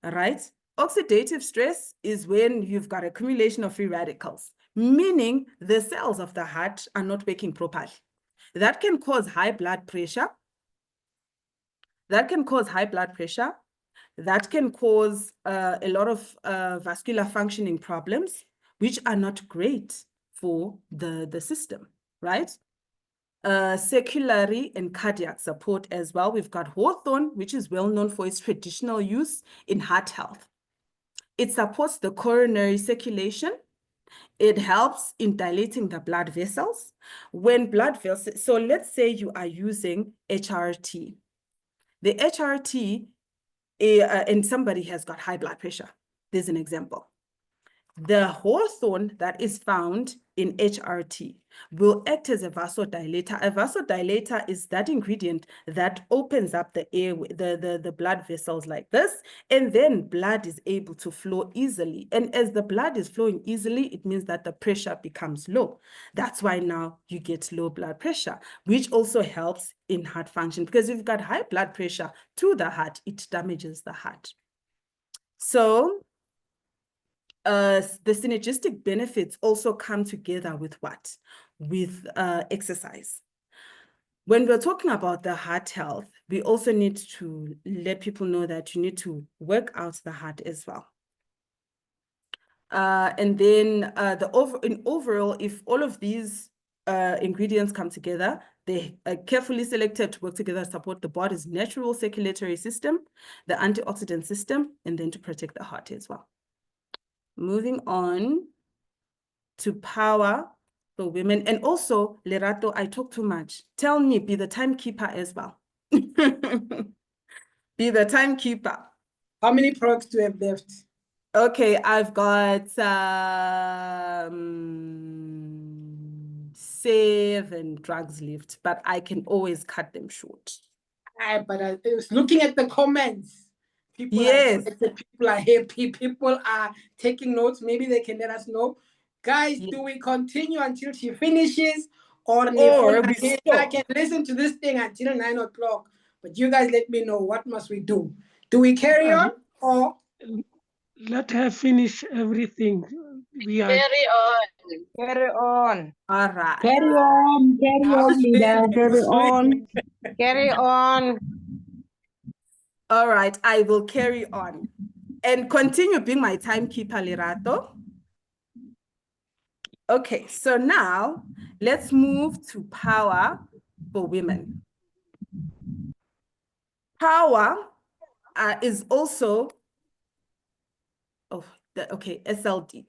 all right? Oxidative stress is when you've got accumulation of free radicals, meaning the cells of the heart are not working properly. That can cause high blood pressure. That can cause high blood pressure. That can cause a lot of vascular functioning problems, which are not great for the system, right? Circulatory and cardiac support as well. We've got hawthorn, which is well known for its traditional use in heart health. It supports the coronary circulation. It helps in dilating the blood vessels. When blood vessels, so let's say you are using HRT. The HRT, and somebody has got high blood pressure. There's an example. The hawthorn that is found in HRT will act as a vasodilator. A vasodilator is that ingredient that opens up the airway, the blood vessels like this, and then blood is able to flow easily. And as the blood is flowing easily, it means that the pressure becomes low. That's why now you get low blood pressure, which also helps in heart function, because if you've got high blood pressure to the heart, it damages the heart. So the synergistic benefits also come together with what? With exercise. When we're talking about the heart health, we also need to let people know that you need to work out the heart as well. And then overall, if all of these ingredients come together, they are carefully selected to work together to support the body's natural circulatory system, the antioxidant system, and then to protect the heart as well. Moving on to power for women. And also, Lerato, I talk too much. Tell me, be the timekeeper as well. Be the timekeeper. How many products do you have left? Okay, I've got 7 drugs left, but I can always cut them short. But I was looking at the comments. People Yes. people are happy. People are taking notes. Maybe they can let us know. Guys, Yes. do we continue until she finishes? Or we I can listen to this thing until 9 o'clock. But you guys let me know, what must we do? Do we carry on or? Let her finish everything. We are Carry on. Carry on. All right. Carry on, leader, carry on. Carry on. All right, I will carry on and continue being my timekeeper, Lerato. Okay, so now let's move to power for women. Power is also, SLD.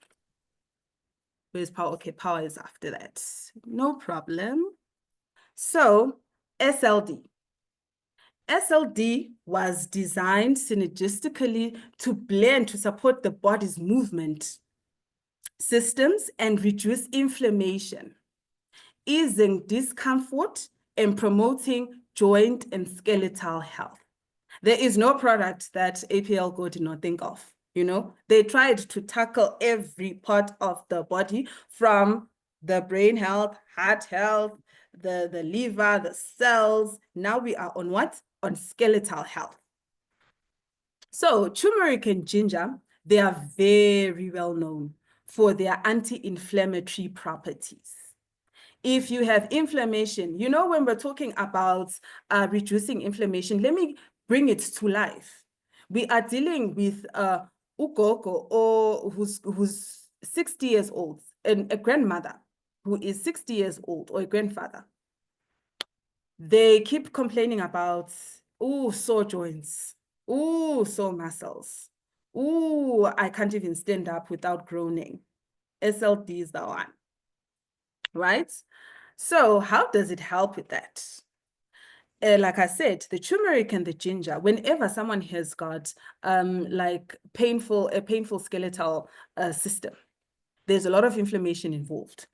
Where's power? Okay, power is after that. No problem. So, SLD. SLD was designed synergistically to blend to support the body's movement systems and reduce inflammation, easing discomfort and promoting joint and skeletal health. There is no product that APL Go did not think of. You know, they tried to tackle every part of the body, from the brain health, heart health, the liver, the cells. Now we are on what? On skeletal health. So turmeric and ginger, they are very well known for their anti-inflammatory properties. If you have inflammation, you know, when we're talking about reducing inflammation, let me bring it to life. We are dealing with ugogo, or who's 60 years old, and a grandmother who is 60 years old, or a grandfather. They keep complaining about, sore joints, sore muscles. I can't even stand up without groaning. SLD is the one, right? So how does it help with that? like I said, the turmeric and the ginger, whenever someone has got like a painful skeletal system, there's a lot of inflammation involved.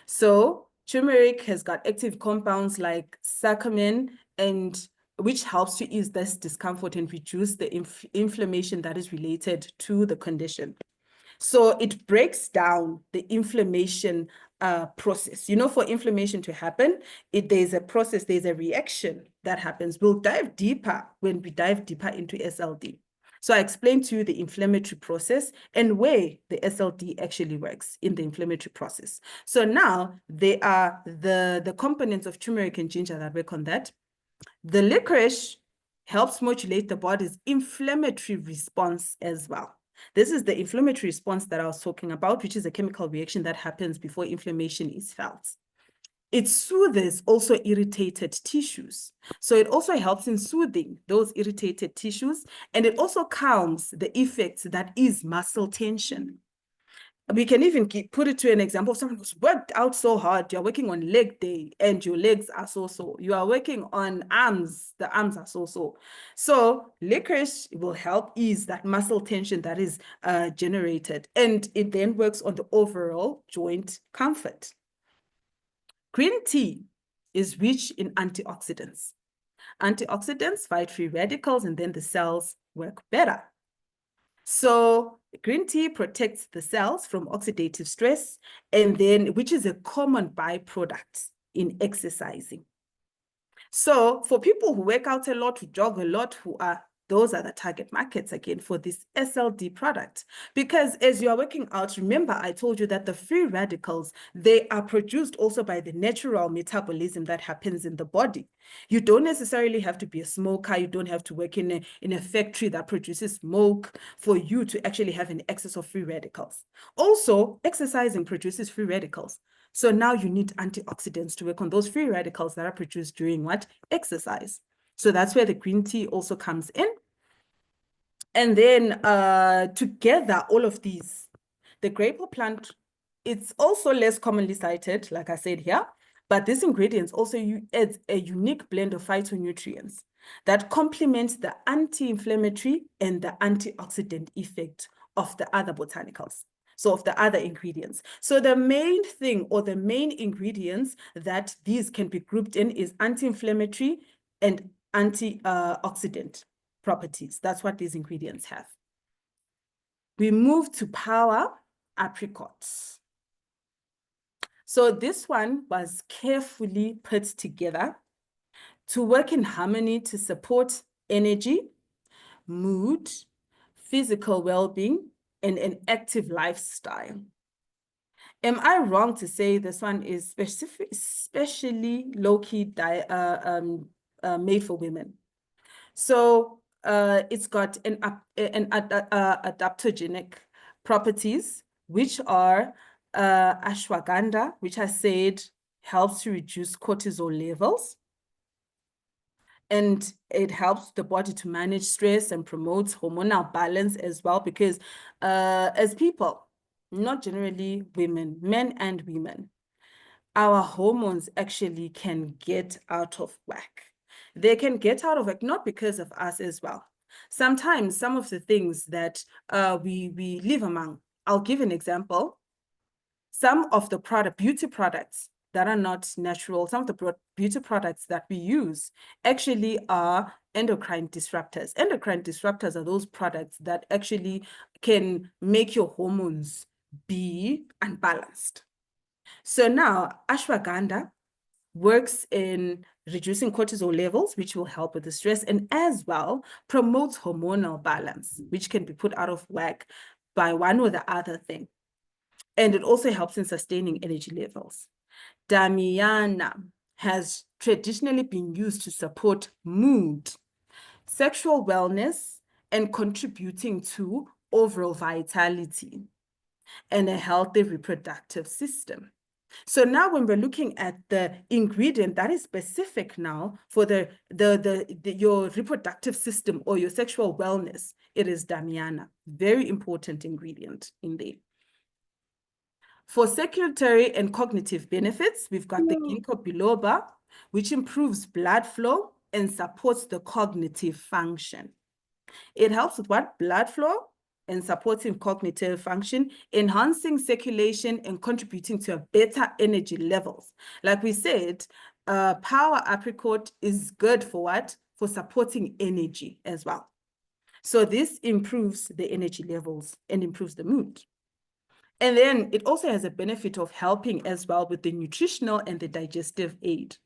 So turmeric has got active compounds like curcumin, and which helps to ease this discomfort and reduce the inflammation that is related to the condition. So it breaks down the inflammation process. You know, for inflammation to happen, there's a process, there's a reaction that happens. We'll dive deeper when we dive deeper into SLD. So I explained to you the inflammatory process and where the SLD actually works in the inflammatory process. So now they are the components of turmeric and ginger that work on that. The licorice helps modulate the body's inflammatory response as well. This is the inflammatory response that I was talking about, which is a chemical reaction that happens before inflammation is felt. It soothes also irritated tissues. So it also helps in soothing those irritated tissues, and it also calms the effects that is muscle tension. We can even put it to an example of someone who's worked out so hard. You're working on leg day and your legs are so. You are working on arms, the arms are so. So licorice will help ease that muscle tension that is generated, and it then works on the overall joint comfort. Green tea is rich in antioxidants. Antioxidants fight free radicals, and then the cells work better. So green tea protects the cells from oxidative stress, and then which is a common byproduct in exercising. So for people who work out a lot, who jog a lot, those are the target markets again for this SLD product. Because as you are working out, remember I told you that the free radicals, they are produced also by the natural metabolism that happens in the body. You don't necessarily have to be a smoker. You don't have to work in a factory that produces smoke for you to actually have an excess of free radicals. Also, exercising produces free radicals. So now you need antioxidants to work on those free radicals that are produced during what? Exercise. So that's where the green tea also comes in. And then together, all of these, the grape plant, it's also less commonly cited, like I said here, but this ingredient also adds a unique blend of phytonutrients that complements the anti-inflammatory and the antioxidant effect of the other botanicals. So of the other ingredients. So the main thing or the main ingredients that these can be grouped in is anti-inflammatory and antioxidant properties. That's what these ingredients have. We move to power apricots. So this one was carefully put together to work in harmony to support energy, mood, physical well-being, and an active lifestyle. Am I wrong to say this one is especially low-key made for women? So it's got an adaptogenic properties, which are ashwagandha, which I said helps to reduce cortisol levels. And it helps the body to manage stress and promotes hormonal balance as well, because as people, not generally women, men and women, our hormones actually can get out of whack. They can get out of whack, not because of us as well. Sometimes some of the things that we live among, I'll give an example. Some of the beauty products that are not natural, some of the beauty products that we use actually are endocrine disruptors. Endocrine disruptors are those products that actually can make your hormones be unbalanced. So now ashwagandha works in reducing cortisol levels, which will help with the stress, and as well promotes hormonal balance, which can be put out of whack by one or the other thing. And it also helps in sustaining energy levels. Damiana has traditionally been used to support mood, sexual wellness, and contributing to overall vitality and a healthy reproductive system. So now when we're looking at the ingredient that is specific now for your reproductive system or your sexual wellness, it is Damiana. Very important ingredient in there. For circulatory and cognitive benefits, we've got the ginkgo biloba, which improves blood flow and supports the cognitive function. It helps with what? Blood flow and supporting cognitive function, enhancing circulation and contributing to a better energy levels. Like we said, power apricot is good for what? For supporting energy as well. So this improves the energy levels and improves the mood. And then it also has a benefit of helping as well with the nutritional and the digestive aid.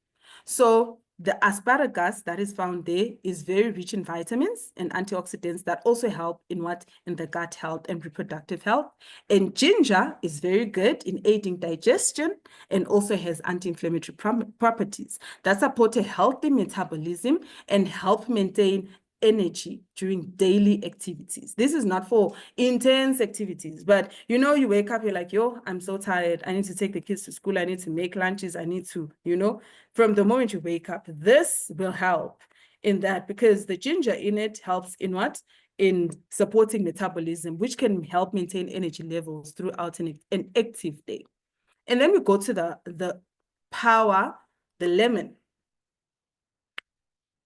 So the asparagus that is found there is very rich in vitamins and antioxidants that also help in what? In the gut health and reproductive health. And ginger is very good in aiding digestion and also has anti-inflammatory properties that support a healthy metabolism and help maintain energy during daily activities. This is not for intense activities, but you know, you wake up, you're like, yo, I'm so tired. I need to take the kids to school. I need to make lunches. I need to, you know, from the moment you wake up, this will help in that because the ginger in it helps in what? In supporting metabolism, which can help maintain energy levels throughout an active day. And then we go to the power, the lemon.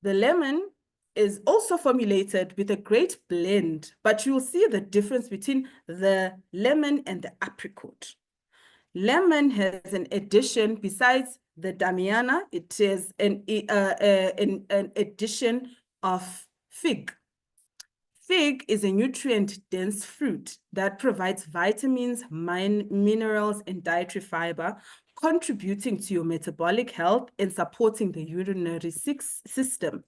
The lemon is also formulated with a great blend, but you'll see the difference between the lemon and the apricot. Lemon has an addition besides the Damiana, it is an addition of fig. Fig is a nutrient-dense fruit that provides vitamins, minerals, and dietary fiber, contributing to your metabolic health and supporting the urinary system.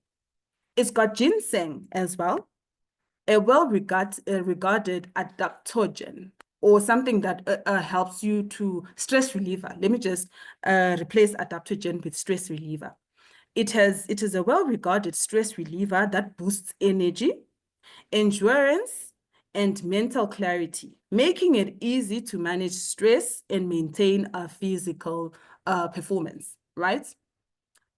It's got ginseng as well, a regarded adaptogen, or something that helps you to stress reliever. Let me just replace adaptogen with stress reliever. It is a well-regarded stress reliever that boosts energy, endurance, and mental clarity, making it easy to manage stress and maintain a physical performance, right?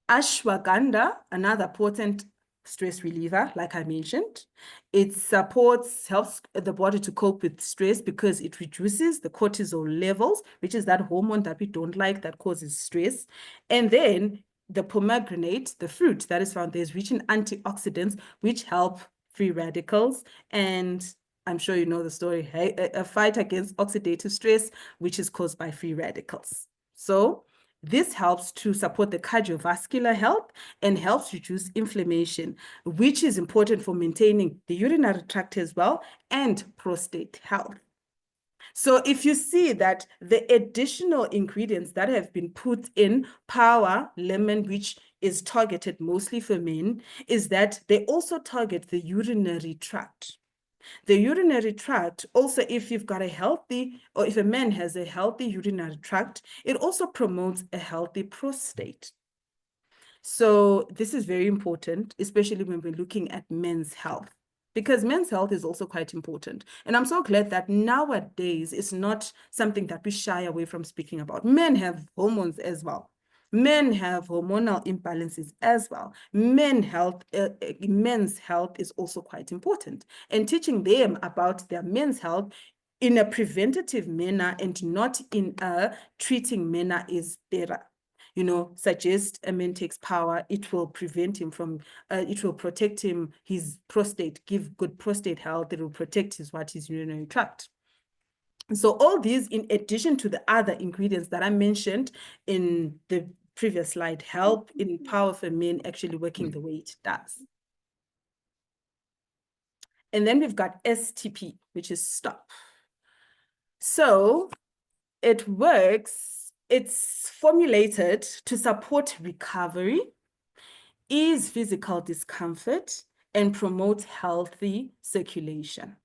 Ashwagandha, another potent stress reliever, like I mentioned. It helps the body to cope with stress because it reduces the cortisol levels, which is that hormone that we don't like that causes stress. And then the pomegranate, the fruit that is found there, is rich in antioxidants, which help free radicals. And I'm sure you know the story, a fight against oxidative stress, which is caused by free radicals. So this helps to support the cardiovascular health and helps reduce inflammation, which is important for maintaining the urinary tract as well and prostate health. So if you see that the additional ingredients that have been put in power lemon, which is targeted mostly for men, is that they also target the urinary tract. The urinary tract, also, if you've got a healthy, or if a man has a healthy urinary tract, it also promotes a healthy prostate. So this is very important, especially when we're looking at men's health, because men's health is also quite important. And I'm so glad that nowadays it's not something that we shy away from speaking about. Men have hormones as well. Men have hormonal imbalances as well. Men's health is also quite important. And teaching them about their men's health in a preventative manner and not in a treating manner is better. You know, suggest a man takes power, it will prevent him from, it will protect him, his prostate, give good prostate health, it will protect his urinary tract. So all these, in addition to the other ingredients that I mentioned in the previous slide, help in power for men actually working the way it does. And then we've got STP, which is stop. So it works, it's formulated to support recovery, ease physical discomfort, and promote healthy circulation.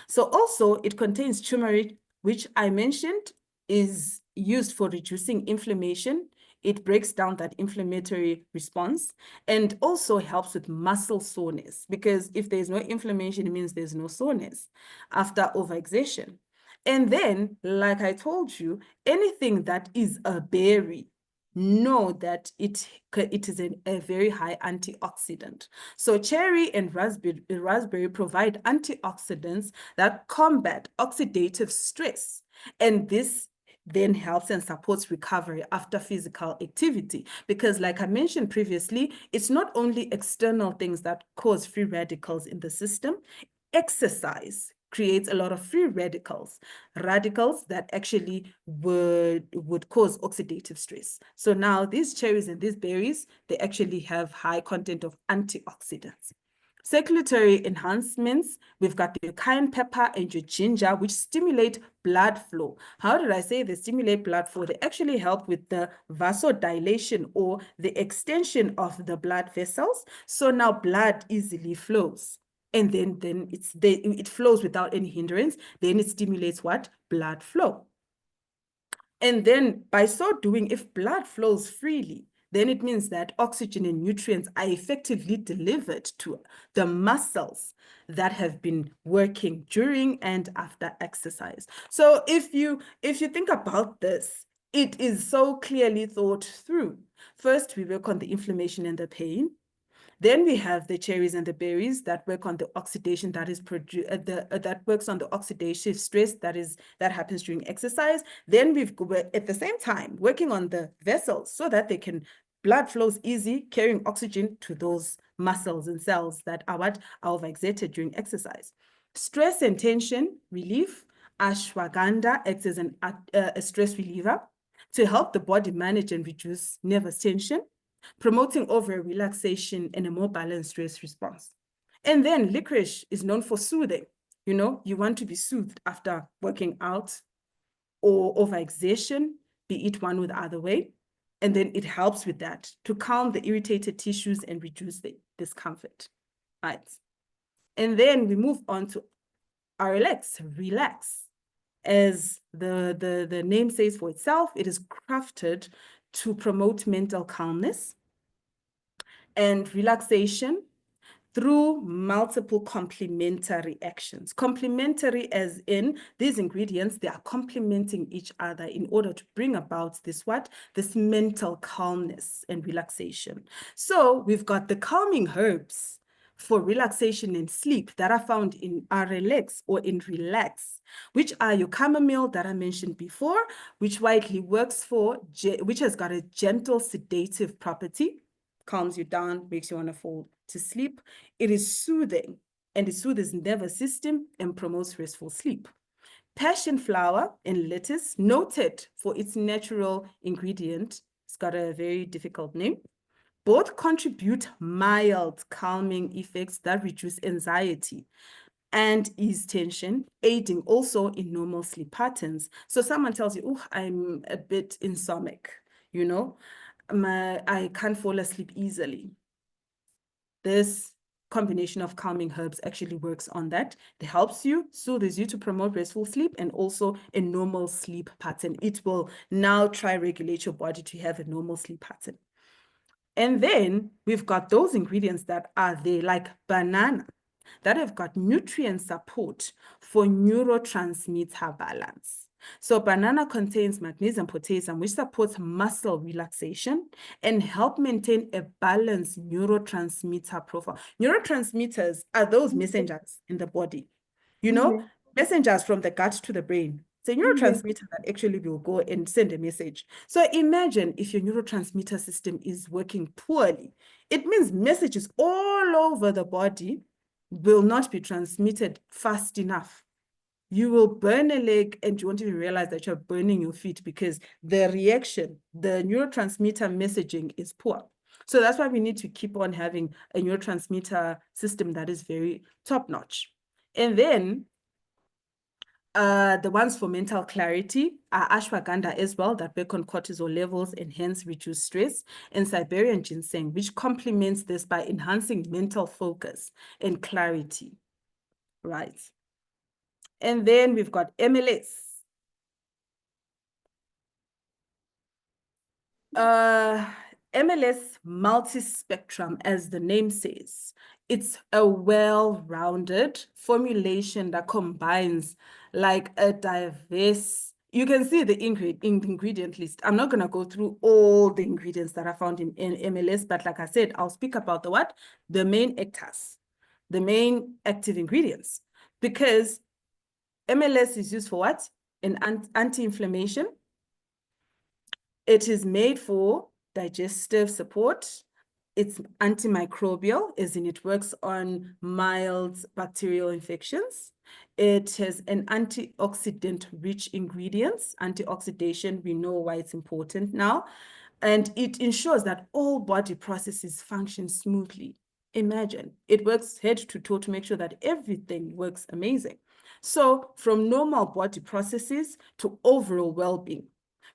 So also it contains turmeric, which I mentioned is used for reducing inflammation. It breaks down that inflammatory response and also helps with muscle soreness, because if there's no inflammation, it means there's no soreness after overexertion. And then, like I told you, anything that is a berry, know that it is a very high antioxidant. So cherry and raspberry provide antioxidants that combat oxidative stress. And this then helps and supports recovery after physical activity. Because like I mentioned previously, it's not only external things that cause free radicals in the system. Exercise creates a lot of free radicals that actually would cause oxidative stress. So now these cherries and these berries, they actually have high content of antioxidants. Circulatory enhancements, we've got your cayenne pepper and your ginger, which stimulate blood flow. How did I say they stimulate blood flow? They actually help with the vasodilation or the extension of the blood vessels. So now blood easily flows. And then it flows without any hindrance. Then it stimulates what? Blood flow. And then by so doing, if blood flows freely, then it means that oxygen and nutrients are effectively delivered to the muscles that have been working during and after exercise. So if you think about this, it is so clearly thought through. First, we work on the inflammation and the pain. Then we have the cherries and the berries that work on the oxidation that is that works on the oxidative stress that happens during exercise. Then we've at the same time working on the vessels so that blood flows easy, carrying oxygen to those muscles and cells that are overexerted during exercise. Stress and tension relief. Ashwagandha acts as a stress reliever to help the body manage and reduce nervous tension, promoting over relaxation and a more balanced stress response. And then licorice is known for soothing. You know, you want to be soothed after working out or overexertion, be it one or the other way. And then it helps with that to calm the irritated tissues and reduce the discomfort, right? And then we move on to RLX, relax. As the name says for itself, it is crafted to promote mental calmness and relaxation through multiple complementary actions. Complementary as in these ingredients, they are complementing each other in order to bring about this mental calmness and relaxation. So we've got the calming herbs for relaxation and sleep that are found in RLX or in Relax, which are your chamomile that I mentioned before, which widely works which has got a gentle sedative property, calms you down, makes you want to fall to sleep. It is soothing, and it soothes the nervous system and promotes restful sleep. Passion flower and lettuce, noted for its natural ingredient, it's got a very difficult name. Both contribute mild calming effects that reduce anxiety and ease tension, aiding also in normal sleep patterns. So someone tells you, oh, I'm a bit insomniac, you know, I can't fall asleep easily. This combination of calming herbs actually works on that. It helps you, soothes you to promote restful sleep and also a normal sleep pattern. It will now try regulate your body to have a normal sleep pattern. And then we've got those ingredients that are there, like banana, that have got nutrient support for neurotransmitter balance. So banana contains magnesium, potassium, which supports muscle relaxation and help maintain a balanced neurotransmitter profile. Neurotransmitters are those messengers in the body, you know, messengers from the gut to the brain. It's a neurotransmitter that actually will go and send a message. So imagine if your neurotransmitter system is working poorly, it means messages all over the body will not be transmitted fast enough. You will burn a leg and you won't even realize that you're burning your feet because the neurotransmitter messaging is poor. So that's why we need to keep on having a neurotransmitter system that is very top-notch. And then the ones for mental clarity are ashwagandha as well, that work on cortisol levels and hence reduce stress, and Siberian ginseng, which complements this by enhancing mental focus and clarity, right? And then we've got MLS. MLS Multispectrum, as the name says, it's a well-rounded formulation that combines like a diverse, you can see the ingredient list. I'm not going to go through all the ingredients that are found in MLS, but like I said, I'll speak about the main actors, the main active ingredients, because MLS is used for what? An anti-inflammation, It is made for digestive support. It's antimicrobial, as in it works on mild bacterial infections. It has an antioxidant-rich ingredients. Antioxidation, we know why it's important now. And it ensures that all body processes function smoothly. Imagine, it works head to toe to make sure that everything works amazing. So from normal body processes to overall well-being.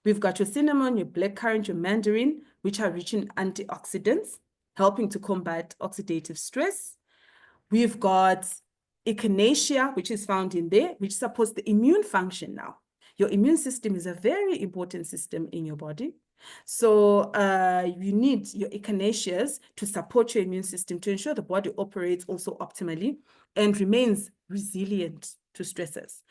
We've got your cinnamon, your blackcurrant, your mandarin, which are rich in antioxidants, helping to combat oxidative stress. We've got echinacea, which is found in there, which supports the immune function now. Your immune system is a very important system in your body. So you need your echinaceas to support your immune system to ensure the body operates also optimally and remains resilient to stresses.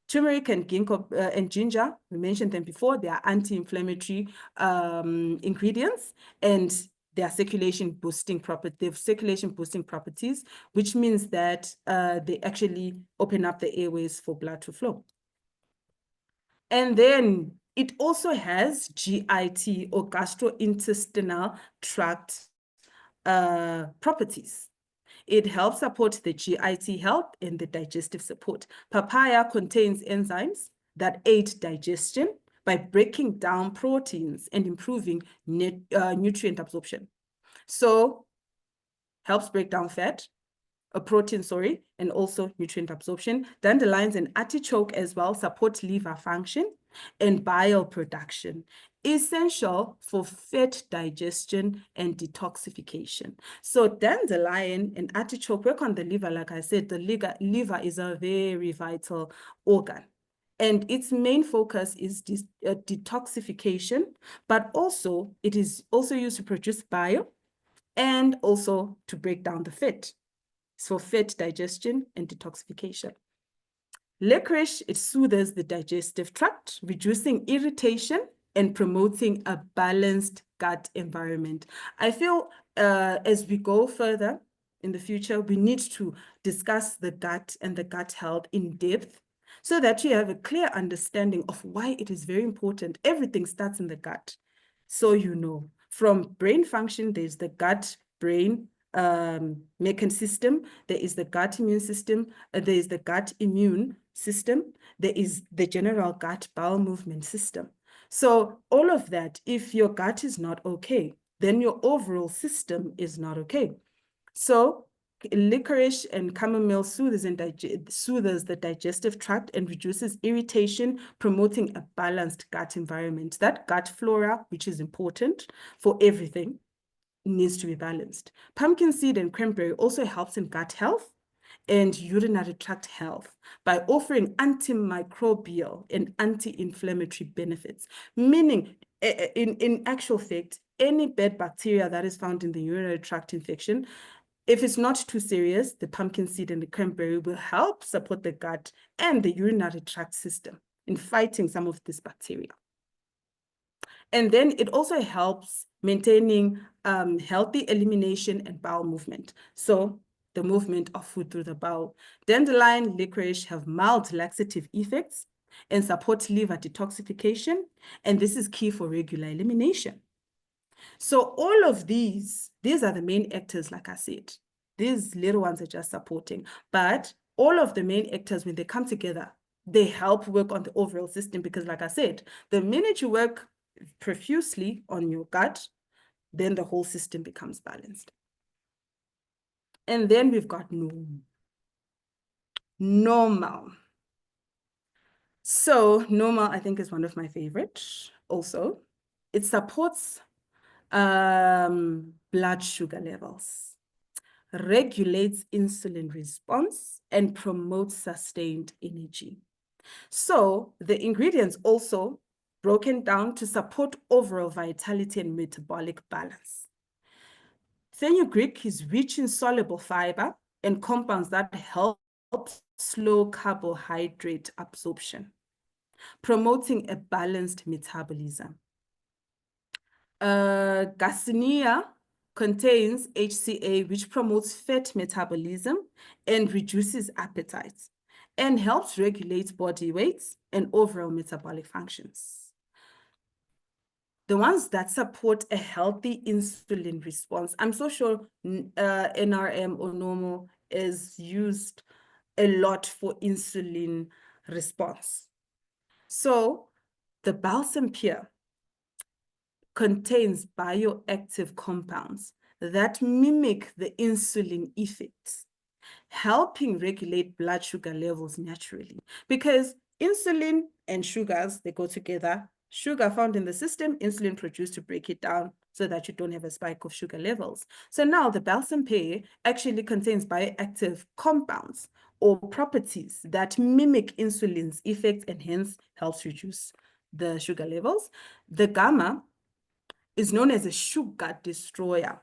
Turmeric and ginkgo and ginger, we mentioned them before, they are anti-inflammatory ingredients, and they are circulation boosting properties, which means that they actually open up the airways for blood to flow. And then it also has GIT or gastrointestinal tract properties. It helps support the GIT health and the digestive support. Papaya contains enzymes that aid digestion by breaking down proteins and improving nutrient absorption. So helps break down fat, protein, and also nutrient absorption. Dandelions and artichoke as well support liver function and bile production, essential for fat digestion and detoxification. So dandelion and artichoke work on the liver. Like I said, the liver is a very vital organ. And its main focus is detoxification, but also it is also used to produce bile and also to break down the fat. So fat digestion and detoxification. Licorice, it soothes the digestive tract, reducing irritation and promoting a balanced gut environment. I feel as we go further in the future, we need to discuss the gut and the gut health in depth so that you have a clear understanding of why it is very important. Everything starts in the gut. So you know, from brain function, there's the gut-brain mechanism system, there is the gut immune system, there is the gut immune system, there is the general gut bowel movement system. So all of that, if your gut is not okay, then your overall system is not okay. So licorice and chamomile soothes the digestive tract and reduces irritation, promoting a balanced gut environment. That gut flora, which is important for everything, needs to be balanced. Pumpkin seed and cranberry also helps in gut health and urinary tract health by offering antimicrobial and anti-inflammatory benefits, meaning in actual fact, any bad bacteria that is found in the urinary tract infection, if it's not too serious, the pumpkin seed and the cranberry will help support the gut and the urinary tract system in fighting some of this bacteria. And then it also helps maintaining healthy elimination and bowel movement. So the movement of food through the bowel. Dandelion, licorice have mild laxative effects and support liver detoxification. And this is key for regular elimination. So all of these are the main actors, like I said. These little ones are just supporting. But all of the main actors, when they come together, they help work on the overall system because, like I said, the minute you work profusely on your gut, then the whole system becomes balanced. And then we've got normal. So normal, I think, is one of my favorites also. It supports blood sugar levels, regulates insulin response, and promotes sustained energy. So the ingredients also broken down to support overall vitality and metabolic balance. Fenugreek is rich in soluble fiber and compounds that help slow carbohydrate absorption, promoting a balanced metabolism. Garcinia contains HCA, which promotes fat metabolism and reduces appetite and helps regulate body weight and overall metabolic functions. the ones that support a healthy insulin response. I'm so sure NRM or normal is used a lot for insulin response. So the balsam pear contains bioactive compounds that mimic the insulin effects, helping regulate blood sugar levels naturally. Because insulin and sugars, they go together. Sugar found in the system, insulin produced to break it down so that you don't have a spike of sugar levels. So now the balsam pear actually contains bioactive compounds or properties that mimic insulin's effects and hence helps reduce the sugar levels. The gamma is known as a sugar destroyer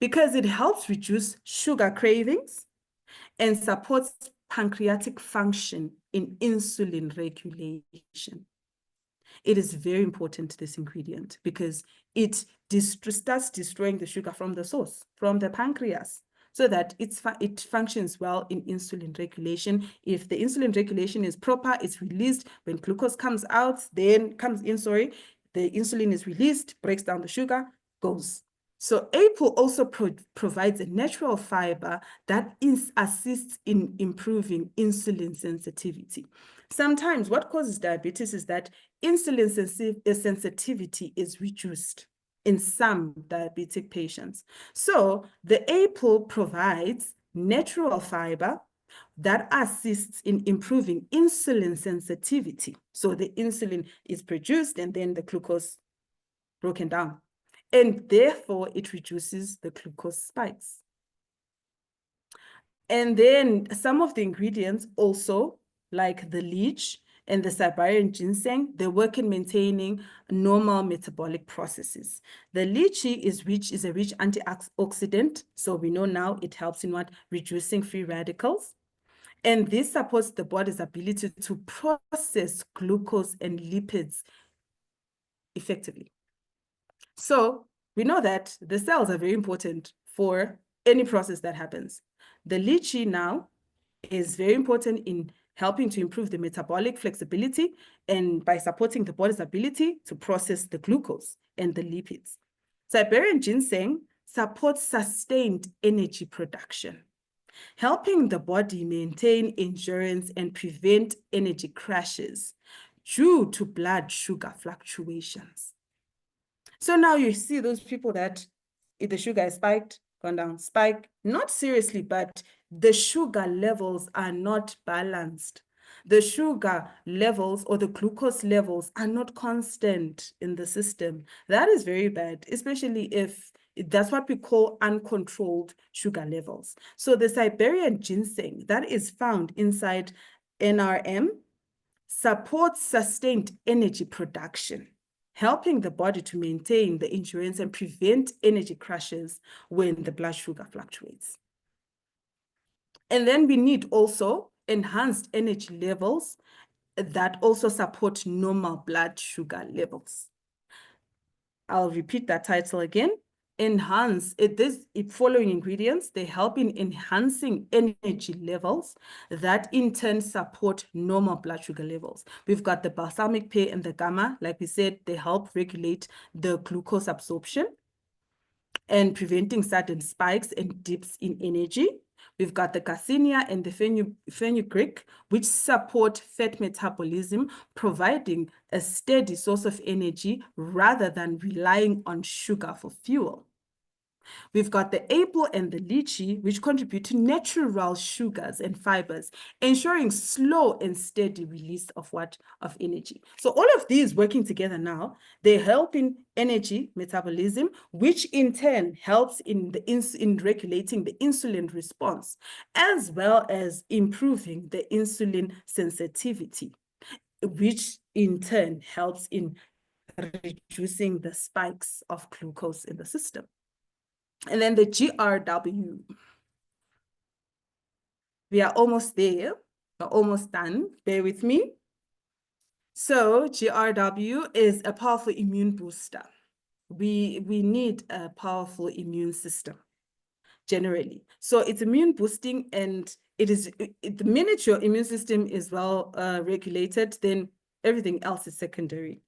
because it helps reduce sugar cravings and supports pancreatic function in insulin regulation. It is very important, this ingredient, because it starts destroying the sugar from the source, from the pancreas, so that it functions well in insulin regulation. If the insulin regulation is proper, it's released. When glucose comes out, then comes in, sorry, the insulin is released, breaks down the sugar, goes. So apple also provides a natural fiber that assists in improving insulin sensitivity. Sometimes what causes diabetes is that insulin sensitivity is reduced in some diabetic patients. So the apple provides natural fiber that assists in improving insulin sensitivity. So the insulin is produced and then the glucose broken down. And therefore, it reduces the glucose spikes. And then some of the ingredients also, like the lychee and the Siberian ginseng, they work in maintaining normal metabolic processes. The lychee is a rich antioxidant. So we know now it helps in what? Reducing free radicals. And this supports the body's ability to process glucose and lipids effectively. So we know that the cells are very important for any process that happens. The lychee now is very important in helping to improve the metabolic flexibility and by supporting the body's ability to process the glucose and the lipids. Siberian ginseng supports sustained energy production, helping the body maintain endurance and prevent energy crashes due to blood sugar fluctuations. So now you see those people that if the sugar is spiked, gone down, spike, not seriously, but the sugar levels are not balanced. The sugar levels or the glucose levels are not constant in the system. That is very bad, especially if that's what we call uncontrolled sugar levels. So the Siberian ginseng that is found inside NRM supports sustained energy production, helping the body to maintain the endurance and prevent energy crashes when the blood sugar fluctuates. And then we need also enhanced energy levels that also support normal blood sugar levels. I'll repeat that title again. Following ingredients, they help in enhancing energy levels that in turn support normal blood sugar levels. We've got the balsamic pear and the gamma. Like we said, they help regulate the glucose absorption and preventing sudden spikes and dips in energy. We've got the garcinia and the fenugreek, which support fat metabolism, providing a steady source of energy rather than relying on sugar for fuel. We've got the apple and the lychee, which contribute to natural sugars and fibers, ensuring slow and steady release of energy. So all of these working together now, they help in energy metabolism, which in turn helps in regulating the insulin response, as well as improving the insulin sensitivity, which in turn helps in reducing the spikes of glucose in the system. And then the GRW. We are almost there. We're almost done. Bear with me. So GRW is a powerful immune booster. We need a powerful immune system generally. So it's immune boosting, and the minute your immune system is well regulated, then everything else is secondary.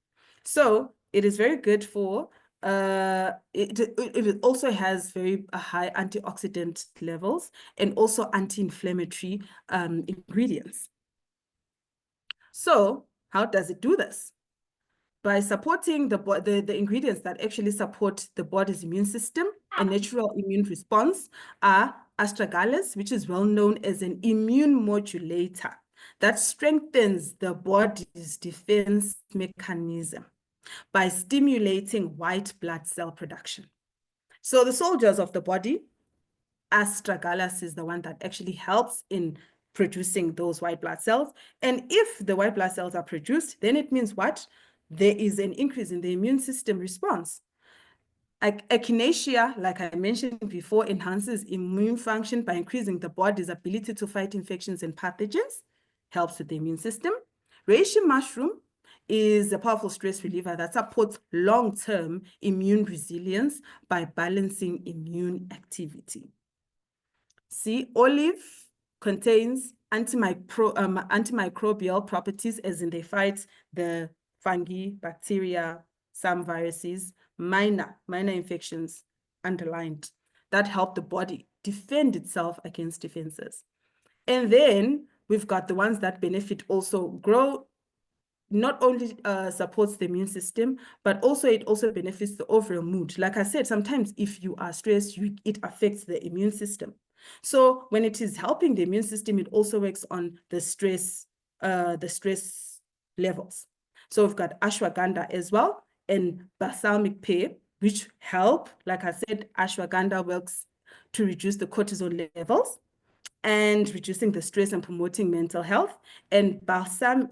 So It is very good for, it also has very high antioxidant levels and also anti-inflammatory ingredients. So how does it do this? By supporting the ingredients that actually support the body's immune system, a natural immune response are astragalus, which is well known as an immune modulator that strengthens the body's defense mechanism by stimulating white blood cell production. So the soldiers of the body, astragalus is the one that actually helps in producing those white blood cells. And if the white blood cells are produced, then it means what? There is an increase in the immune system response. Echinacea, like I mentioned before, enhances immune function by increasing the body's ability to fight infections and pathogens, helps with the immune system. Reishi mushroom is a powerful stress reliever that supports long-term immune resilience by balancing immune activity. See, olive contains antimicrobial properties, as in they fight the fungi, bacteria, some viruses, minor infections underlined that help the body defend itself against defenses. And then we've got the ones that benefit also grow, not only supports the immune system, but also it also benefits the overall mood. Like I said, sometimes if you are stressed, it affects the immune system. So when it is helping the immune system, it also works on the stress levels. So we've got ashwagandha as well and balsamic pear, which help. Like I said, ashwagandha works to reduce the cortisol levels and reducing the stress and promoting mental health. And balsam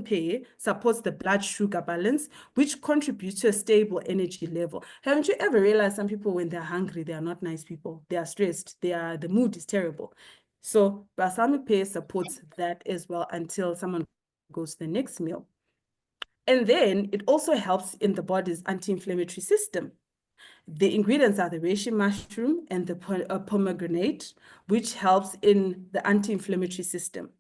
pear supports the blood sugar balance, which contributes to a stable energy level. Haven't you ever realized some people, when they're hungry, they are not nice people? They are stressed. The mood is terrible. So balsamic pear supports that as well until someone goes to the next meal. And then it also helps in the body's anti-inflammatory system. The ingredients are the reishi mushroom and the pomegranate, which helps in the anti-inflammatory system.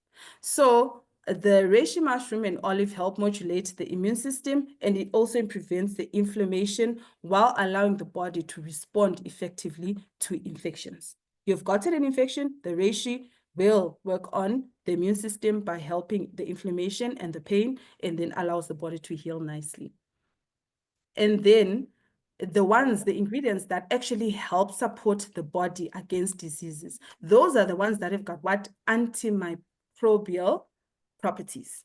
So the reishi mushroom and olive help modulate the immune system, and it also prevents the inflammation while allowing the body to respond effectively to infections. You've gotten an infection, the reishi will work on the immune system by helping the inflammation and the pain, and then allows the body to heal nicely. And then the ingredients that actually help support the body against diseases, those are the ones that have got what? Antimicrobial properties,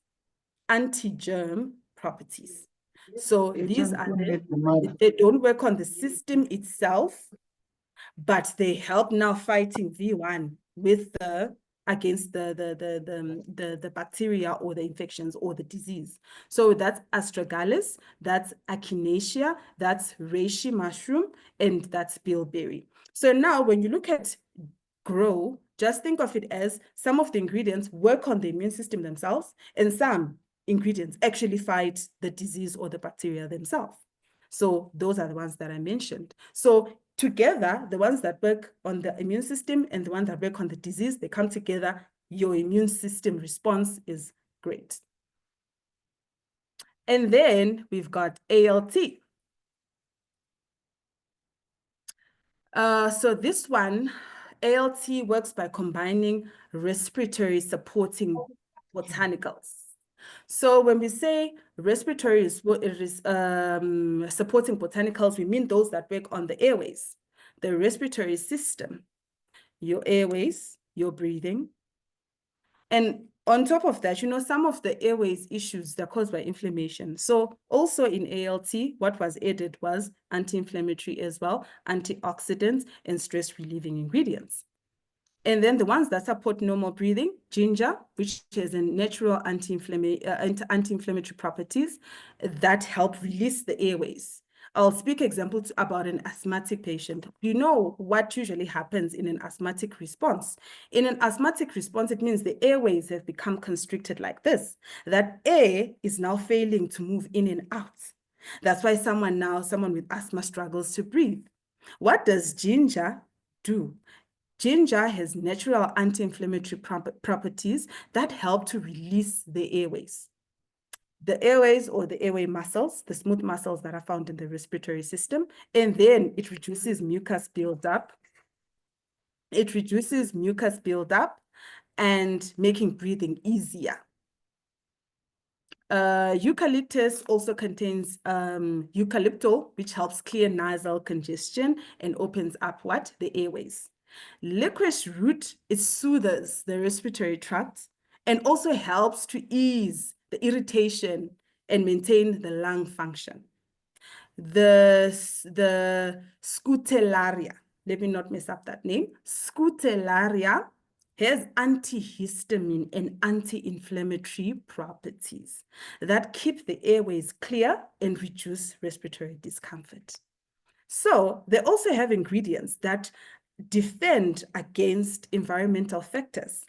anti-germ properties. So these are they don't work on the system itself, but they help now fighting V1 with against the bacteria or the infections or the disease. So that's astragalus, that's echinacea, that's reishi mushroom, and that's bilberry. So now when you look at grow, just think of it as some of the ingredients work on the immune system themselves, and some ingredients actually fight the disease or the bacteria themselves. So those are the ones that I mentioned. So together, the ones that work on the immune system and the ones that work on the disease, they come together, your immune system response is great. And then we've got ALT. So this one, ALT works by combining respiratory supporting botanicals. So when we say respiratory supporting botanicals, we mean those that work on the airways, the respiratory system, your airways, your breathing. And on top of that, some of the airways issues that are caused by inflammation. So also in ALT, what was added was anti-inflammatory as well, antioxidants and stress relieving ingredients. And then the ones that support normal breathing, ginger, which has a natural anti-inflammatory properties that help release the airways. I'll speak example about an asthmatic patient. You know what usually happens in an asthmatic response. In an asthmatic response, it means the airways have become constricted like this. That air is now failing to move in and out. That's why someone with asthma struggles to breathe. What does ginger do? Ginger has natural anti-inflammatory properties that help to release the airways. the airways or the airway muscles, the smooth muscles that are found in the respiratory system, and then it reduces mucus buildup. It reduces mucus buildup and making breathing easier. Eucalyptus also contains eucalyptol, which helps clear nasal congestion and opens up what? The airways. Licorice root, it soothes the respiratory tract and also helps to ease the irritation and maintain the lung function. The Scutellaria, let me not mess up that name. Scutellaria has antihistamine and anti-inflammatory properties that keep the airways clear and reduce respiratory discomfort. So they also have ingredients that defend against environmental factors.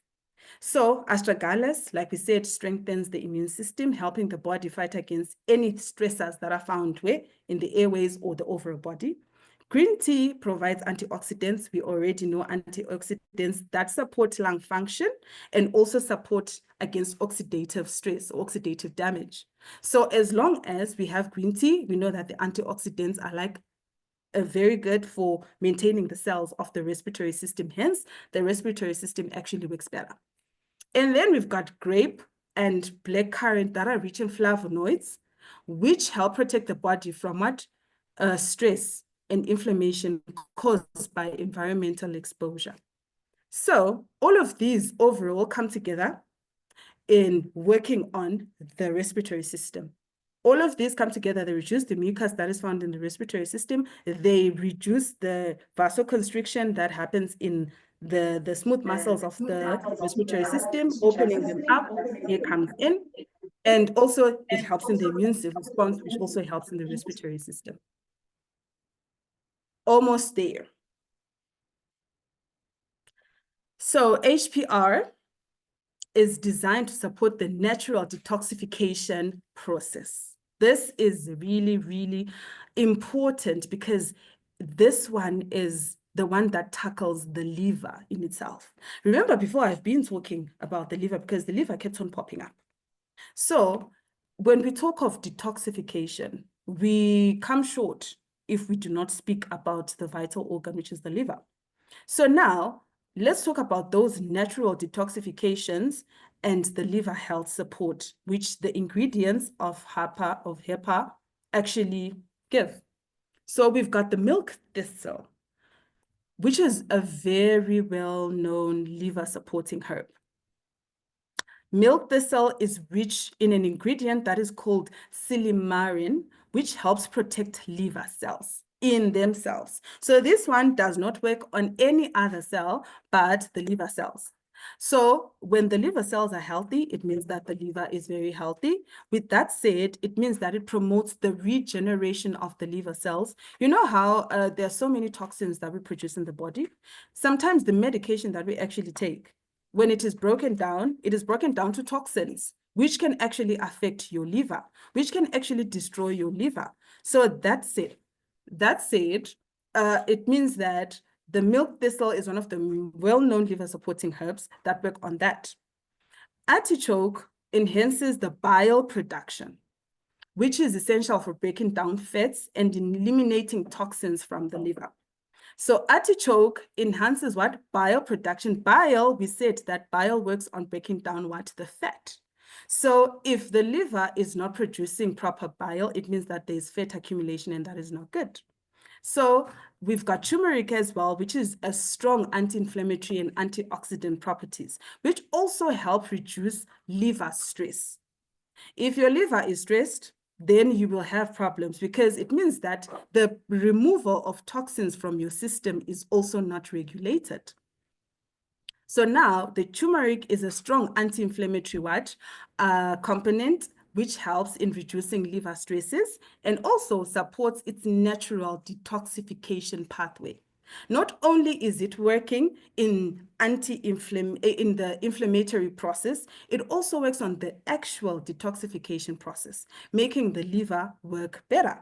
So astragalus, like we said, strengthens the immune system, helping the body fight against any stressors that are found where in the airways or the overall body. Green tea provides antioxidants. We already know antioxidants that support lung function and also support against oxidative stress, oxidative damage. So as long as we have green tea, we know that the antioxidants are like very good for maintaining the cells of the respiratory system. Hence, the respiratory system actually works better. And then we've got grape and blackcurrant that are rich in flavonoids, which help protect the body from what? Stress and inflammation caused by environmental exposure. So all of these overall come together in working on the respiratory system. All of these come together, they reduce the mucus that is found in the respiratory system, they reduce the vasoconstriction that happens in the smooth muscles of the respiratory system, opening them up, air comes in, and also it helps in the immune response, which also helps in the respiratory system. Almost there. So HPR is designed to support the natural detoxification process. This is really, really important because this one is the one that tackles the liver in itself. Remember, before I've been talking about the liver because the liver kept on popping up. So when we talk of detoxification, we come short if we do not speak about the vital organ, which is the liver. So now let's talk about those natural detoxifications and the liver health support, which the ingredients of Heper actually give. So we've got the milk thistle, which is a very well-known liver supporting herb. Milk thistle is rich in an ingredient that is called silimarin, which helps protect liver cells in themselves. So this one does not work on any other cell but the liver cells. So when the liver cells are healthy, it means that the liver is very healthy. With that said, it means that it promotes the regeneration of the liver cells. You know how there are so many toxins that we produce in the body? Sometimes the medication that we actually take, when it is broken down to toxins, which can actually affect your liver, which can actually destroy your liver. So that's it. That said, it means that the milk thistle is one of the well-known liver-supporting herbs that work on that. Artichoke enhances the bile production, which is essential for breaking down fats and eliminating toxins from the liver. So artichoke enhances what? Bile production. Bile, we said that bile works on breaking down what? The fat. So if the liver is not producing proper bile, it means that there's fat accumulation and that is not good. So we've got turmeric as well, which is a strong anti-inflammatory and antioxidant properties, which also help reduce liver stress. If your liver is stressed, then you will have problems because it means that the removal of toxins from your system is also not regulated. So now the turmeric is a strong anti-inflammatory component, which helps in reducing liver stresses and also supports its natural detoxification pathway. Not only is it working in the inflammatory process, it also works on the actual detoxification process, making the liver work better.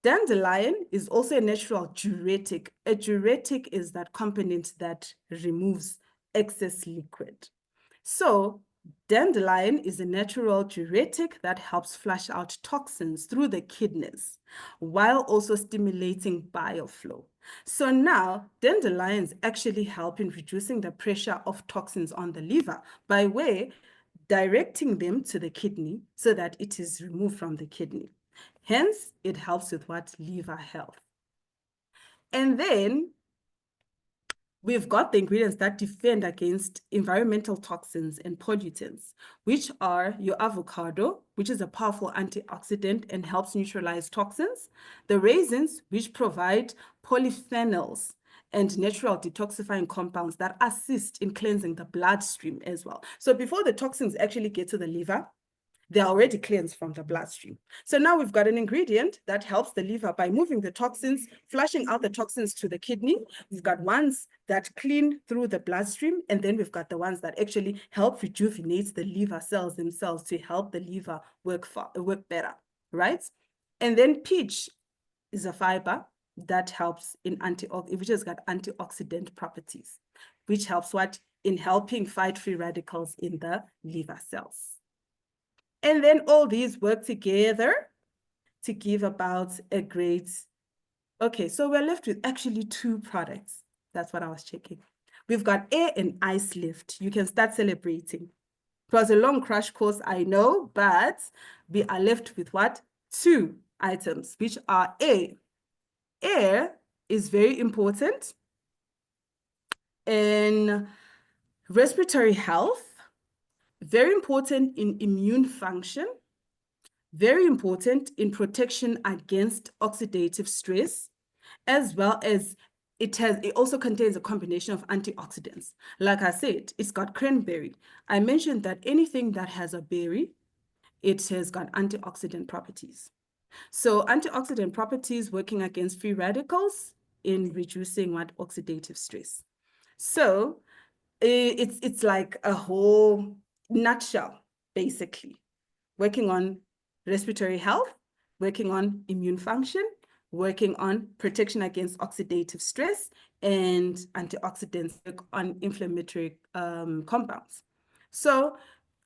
Dandelion is also a natural diuretic. A diuretic is that component that removes excess liquid. So Dandelion is a natural diuretic that helps flush out toxins through the kidneys while also stimulating bile flow. So now dandelions actually help in reducing the pressure of toxins on the liver by way directing them to the kidney so that it is removed from the kidney. Hence, it helps with what? Liver health. And then we've got the ingredients that defend against environmental toxins and pollutants, which are your avocado, which is a powerful antioxidant and helps neutralize toxins, the raisins, which provide polyphenols and natural detoxifying compounds that assist in cleansing the bloodstream as well. So before the toxins actually get to the liver, they're already cleansed from the bloodstream. So now we've got an ingredient that helps the liver by moving the toxins, flushing out the toxins to the kidney. We've got ones that clean through the bloodstream, and then we've got the ones that actually help rejuvenate the liver cells themselves to help the liver work better, right? And then peach is a fiber that helps in which has got antioxidant properties, which helps what? In helping fight free radicals in the liver cells. And then all these work together to give about a great, okay, so we're left with actually 2 products. That's what I was checking. We've got air and ice lift. You can start celebrating. It was a long crash course, I know, but we are left with what? 2 items, which are air. Air is very important in respiratory health, very important in immune function, very important in protection against oxidative stress, as well as it also contains a combination of antioxidants. Like I said, it's got cranberry. I mentioned that anything that has a berry, it has got antioxidant properties. So antioxidant properties working against free radicals in reducing what? Oxidative stress. So it's like a whole nutshell, basically, working on respiratory health, working on immune function, working on protection against oxidative stress, and antioxidants work on inflammatory compounds. So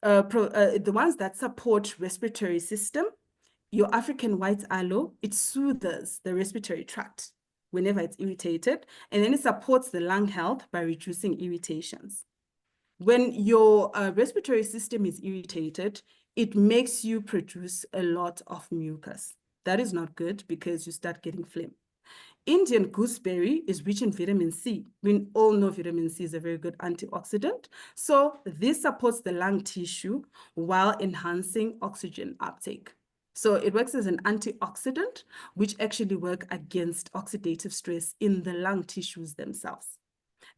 the ones that support respiratory system, your African white aloe, it soothes the respiratory tract whenever it's irritated, and then it supports the lung health by reducing irritations. When your respiratory system is irritated, it makes you produce a lot of mucus. That is not good because you start getting phlegm. Indian gooseberry is rich in vitamin C. We all know vitamin C is a very good antioxidant. So this supports the lung tissue while enhancing oxygen uptake. So it works as an antioxidant, which actually work against oxidative stress in the lung tissues themselves.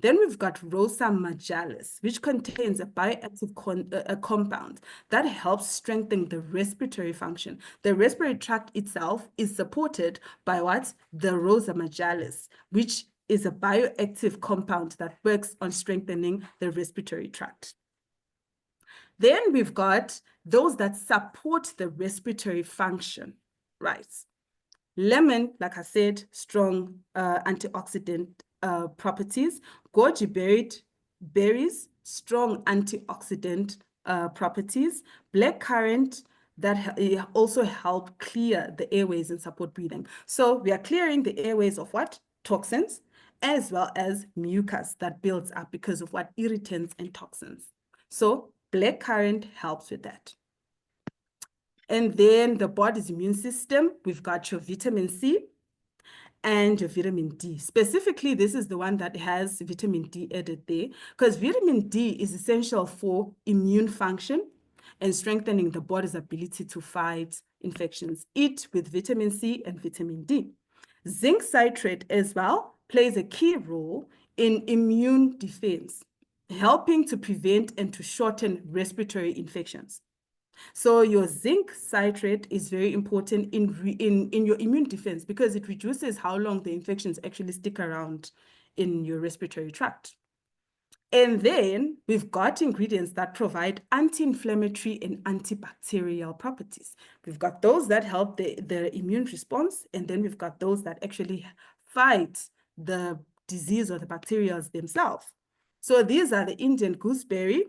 Then we've got Rosa majalis, which contains a bioactive compound that helps strengthen the respiratory function. The respiratory tract itself is supported by what? The Rosa majalis, which is a bioactive compound that works on strengthening the respiratory tract. Then we've got those that support the respiratory function, right? Lemon, like I said, strong antioxidant properties. Goji berries, strong antioxidant properties. Blackcurrant, that also help clear the airways and support breathing. So we are clearing the airways of what? Toxins, as well as mucus that builds up because of what? Irritants and toxins. So blackcurrant helps with that. And then the body's immune system, we've got your vitamin C and your vitamin D. Specifically, this is the one that has vitamin D added there, because vitamin D is essential for immune function and strengthening the body's ability to fight infections. Eat with vitamin C and vitamin D. Zinc citrate as well plays a key role in immune defense, helping to prevent and to shorten respiratory infections. So your zinc citrate is very important in your immune defense because it reduces how long the infections actually stick around in your respiratory tract. And then we've got ingredients that provide anti-inflammatory and antibacterial properties. We've got those that help the immune response, and then we've got those that actually fight the disease or the bacteria themselves. So these are the Indian gooseberry,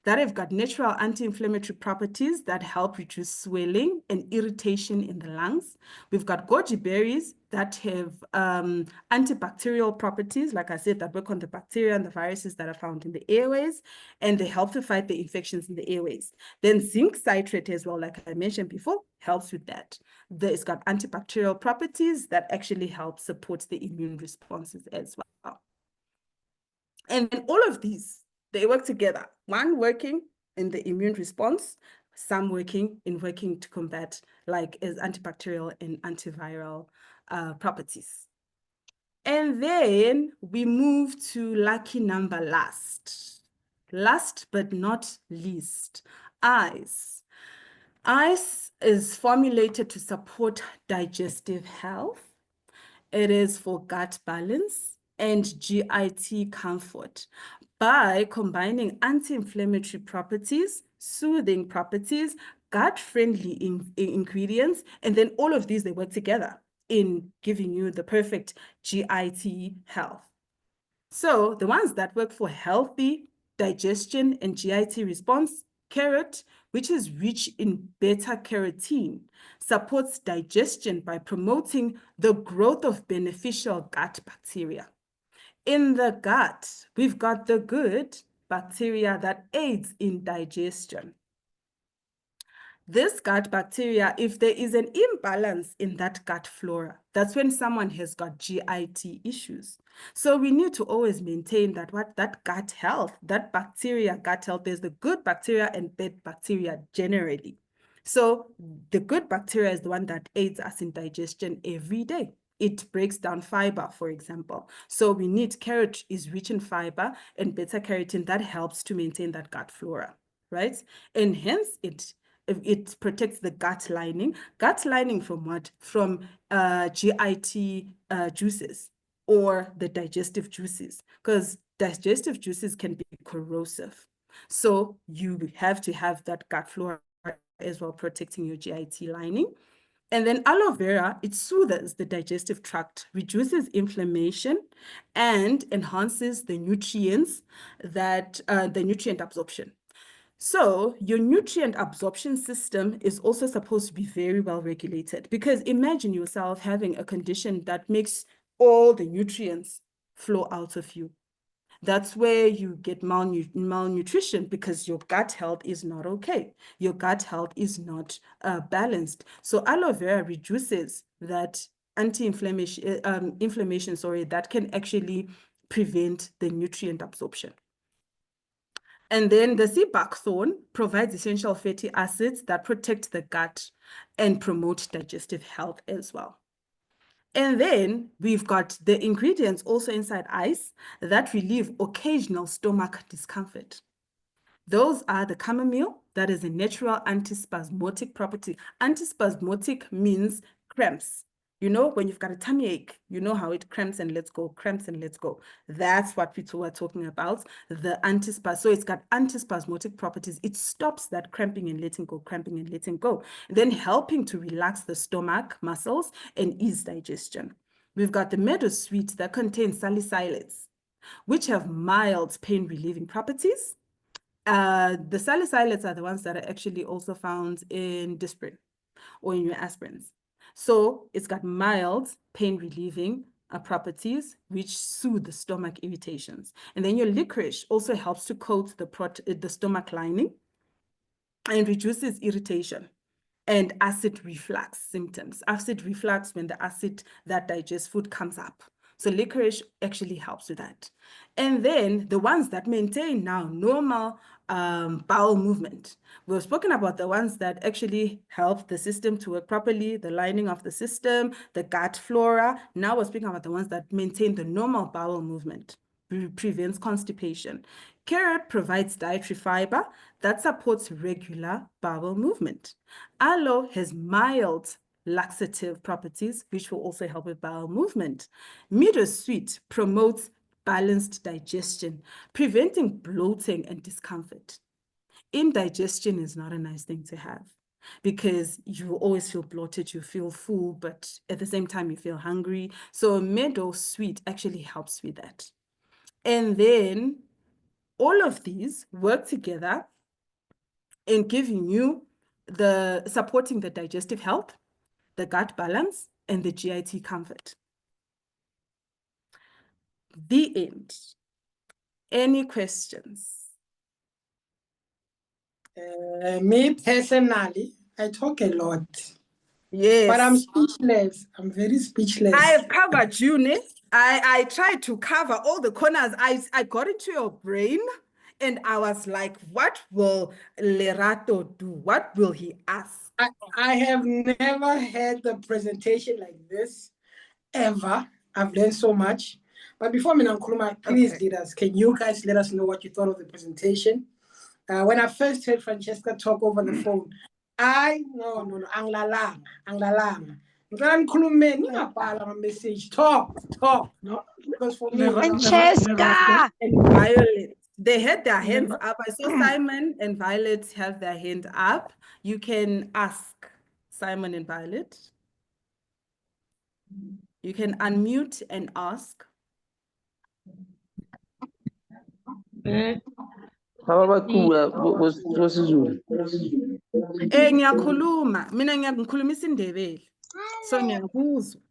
that have got natural anti-inflammatory properties that help reduce swelling and irritation in the lungs. We've got goji berries that have antibacterial properties, like I said, that work on the bacteria and the viruses that are found in the airways, and they help to fight the infections in the airways. Then zinc citrate as well, like I mentioned before, helps with that. It's got antibacterial properties that actually help support the immune responses as well. And then all of these, they work together. One working in the immune response, some working to combat like as antibacterial and antiviral properties. And then we move to lucky number last. Last but not least, ice. Ice is formulated to support digestive health. It is for gut balance and GIT comfort by combining anti-inflammatory properties, soothing properties, gut-friendly ingredients, and then all of these, they work together in giving you the perfect GIT health. So the ones that work for healthy digestion and GIT response, carrot, which is rich in beta-carotene, supports digestion by promoting the growth of beneficial gut bacteria. In the gut, we've got the good bacteria that aids in digestion. This gut bacteria, if there is an imbalance in that gut flora, that's when someone has got GIT issues. So we need to always maintain that that gut health, that bacteria gut health, there's the good bacteria and bad bacteria generally. So the good bacteria is the one that aids us in digestion every day. It breaks down fiber, for example. So we need carrot is rich in fiber and beta carotene that helps to maintain that gut flora, right? And hence it protects the gut lining. Gut lining from what? From GIT juices or the digestive juices, because digestive juices can be corrosive. So you have to have that gut flora as well, protecting your GIT lining. And then aloe vera, it soothes the digestive tract, reduces inflammation, and enhances the nutrients that the nutrient absorption. So your nutrient absorption system is also supposed to be very well regulated, because imagine yourself having a condition that makes all the nutrients flow out of you. That's where you get malnutrition, because your gut health is not okay. Your gut health is not balanced. So aloe vera reduces that anti-inflammation, inflammation, that can actually prevent the nutrient absorption. And then the sea buckthorn provides essential fatty acids that protect the gut and promote digestive health as well. And then we've got the ingredients also inside ice that relieve occasional stomach discomfort. Those are the chamomile, that is a natural antispasmodic property. Antispasmodic means cramps. You know, when you've got a tummy ache, you know how it cramps and lets go, cramps and lets go. That's what we were talking about, the antispasmodic. So it's got antispasmodic properties. It stops that cramping and letting go, cramping and letting go, then helping to relax the stomach muscles and ease digestion. We've got the meadowsweet that contains salicylates, which have mild pain relieving properties. The salicylates are the ones that are actually also found in Disprin or in your aspirins. So it's got mild pain relieving properties which soothe the stomach irritations. And then your licorice also helps to coat the stomach lining and reduces irritation and acid reflux symptoms. Acid reflux, when the acid that digests food comes up. So licorice actually helps with that. And then the ones that maintain now normal bowel movement. We've spoken about the ones that actually help the system to work properly, the lining of the system, the gut flora. Now we're speaking about the ones that maintain the normal bowel movement, prevents constipation. Carrot provides dietary fiber that supports regular bowel movement. Aloe has mild laxative properties, which will also help with bowel movement. Meadowsweet promotes balanced digestion, preventing bloating and discomfort. Indigestion is not a nice thing to have, because you always feel bloated, you feel full, but at the same time you feel hungry. So meadowsweet actually helps with that. And then all of these work together in giving you supporting the digestive health, the gut balance, and the GIT comfort. The end. Any questions? Me personally, I talk a lot, Yes. but I'm speechless. I'm very speechless. I have covered you, ne? I tried to cover all the corners. I got into your brain and I was like, what will Lerato do? What will he ask? I have never had a presentation like this, ever. I've learned so much. But before Minankuluma, please, Okay. leaders, can you guys let us know what you thought of the presentation? When I first heard Francisca talk over the phone, no, anglalang. Ngicela nikhulume, ningabhala ama-message, talk. No, Because for me, Francesca! And Violet, they had their hands up. I saw Simon and Violet have their hand up. You can ask Simon and Violet. You can unmute and ask. Ngiyakhuluma, mina ngikhuluma isiNdebele. So ngiyakuzwa.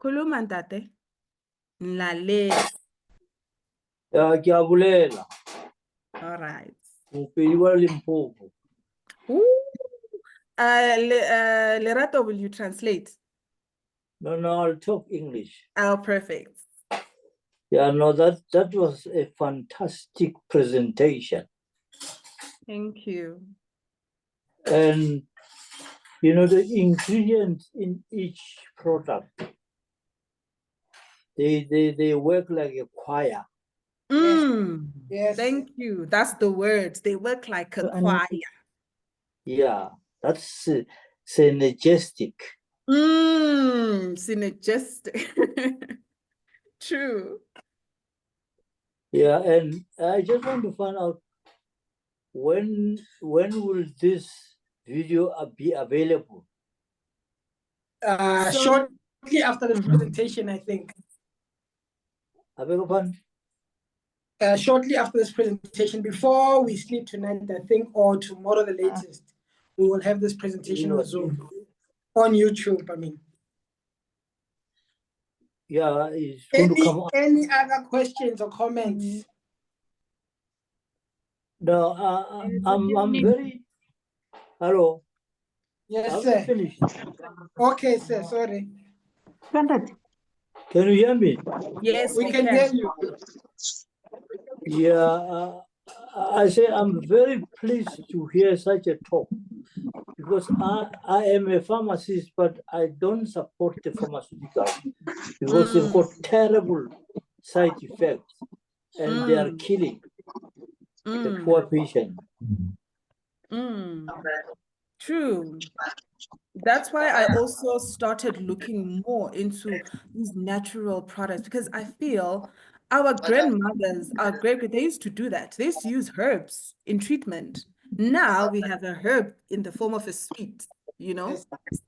Khuluma ntate. Ngilalela. Ngiyabulela. All right. Mupeli wa Limpopo. Lerato, will you translate? No, I'll talk English. Oh, perfect. Yeah, no, that was a fantastic presentation. Thank you. And you know, the ingredients in each product, they work like a choir. yes. Thank you. That's the word. They work like a choir. Yeah, that's synergistic. Synergistic. True. Yeah, and I just want to find out when will this video be available? Shortly after this presentation, I think. I beg your pardon? Shortly after this presentation, before we sleep tonight, I think, or tomorrow the latest, we will have this presentation on Zoom, on YouTube, I mean. Yeah, it's going to come on. Any other questions or comments? No, I'm very... Hello? Yes, sir. Finished. Okay, sir, sorry. Can you hear me? Yes, We can hear you. Yeah, I say I'm very pleased to hear such a talk because I am a pharmacist, but I don't support the pharmaceutical because they've got terrible side effects and they are killing the poor patient. True. That's why I also started looking more into these natural products because I feel our grandmothers, our great, they used to do that. They used to use herbs in treatment. Now we have a herb in the form of a sweet, you know,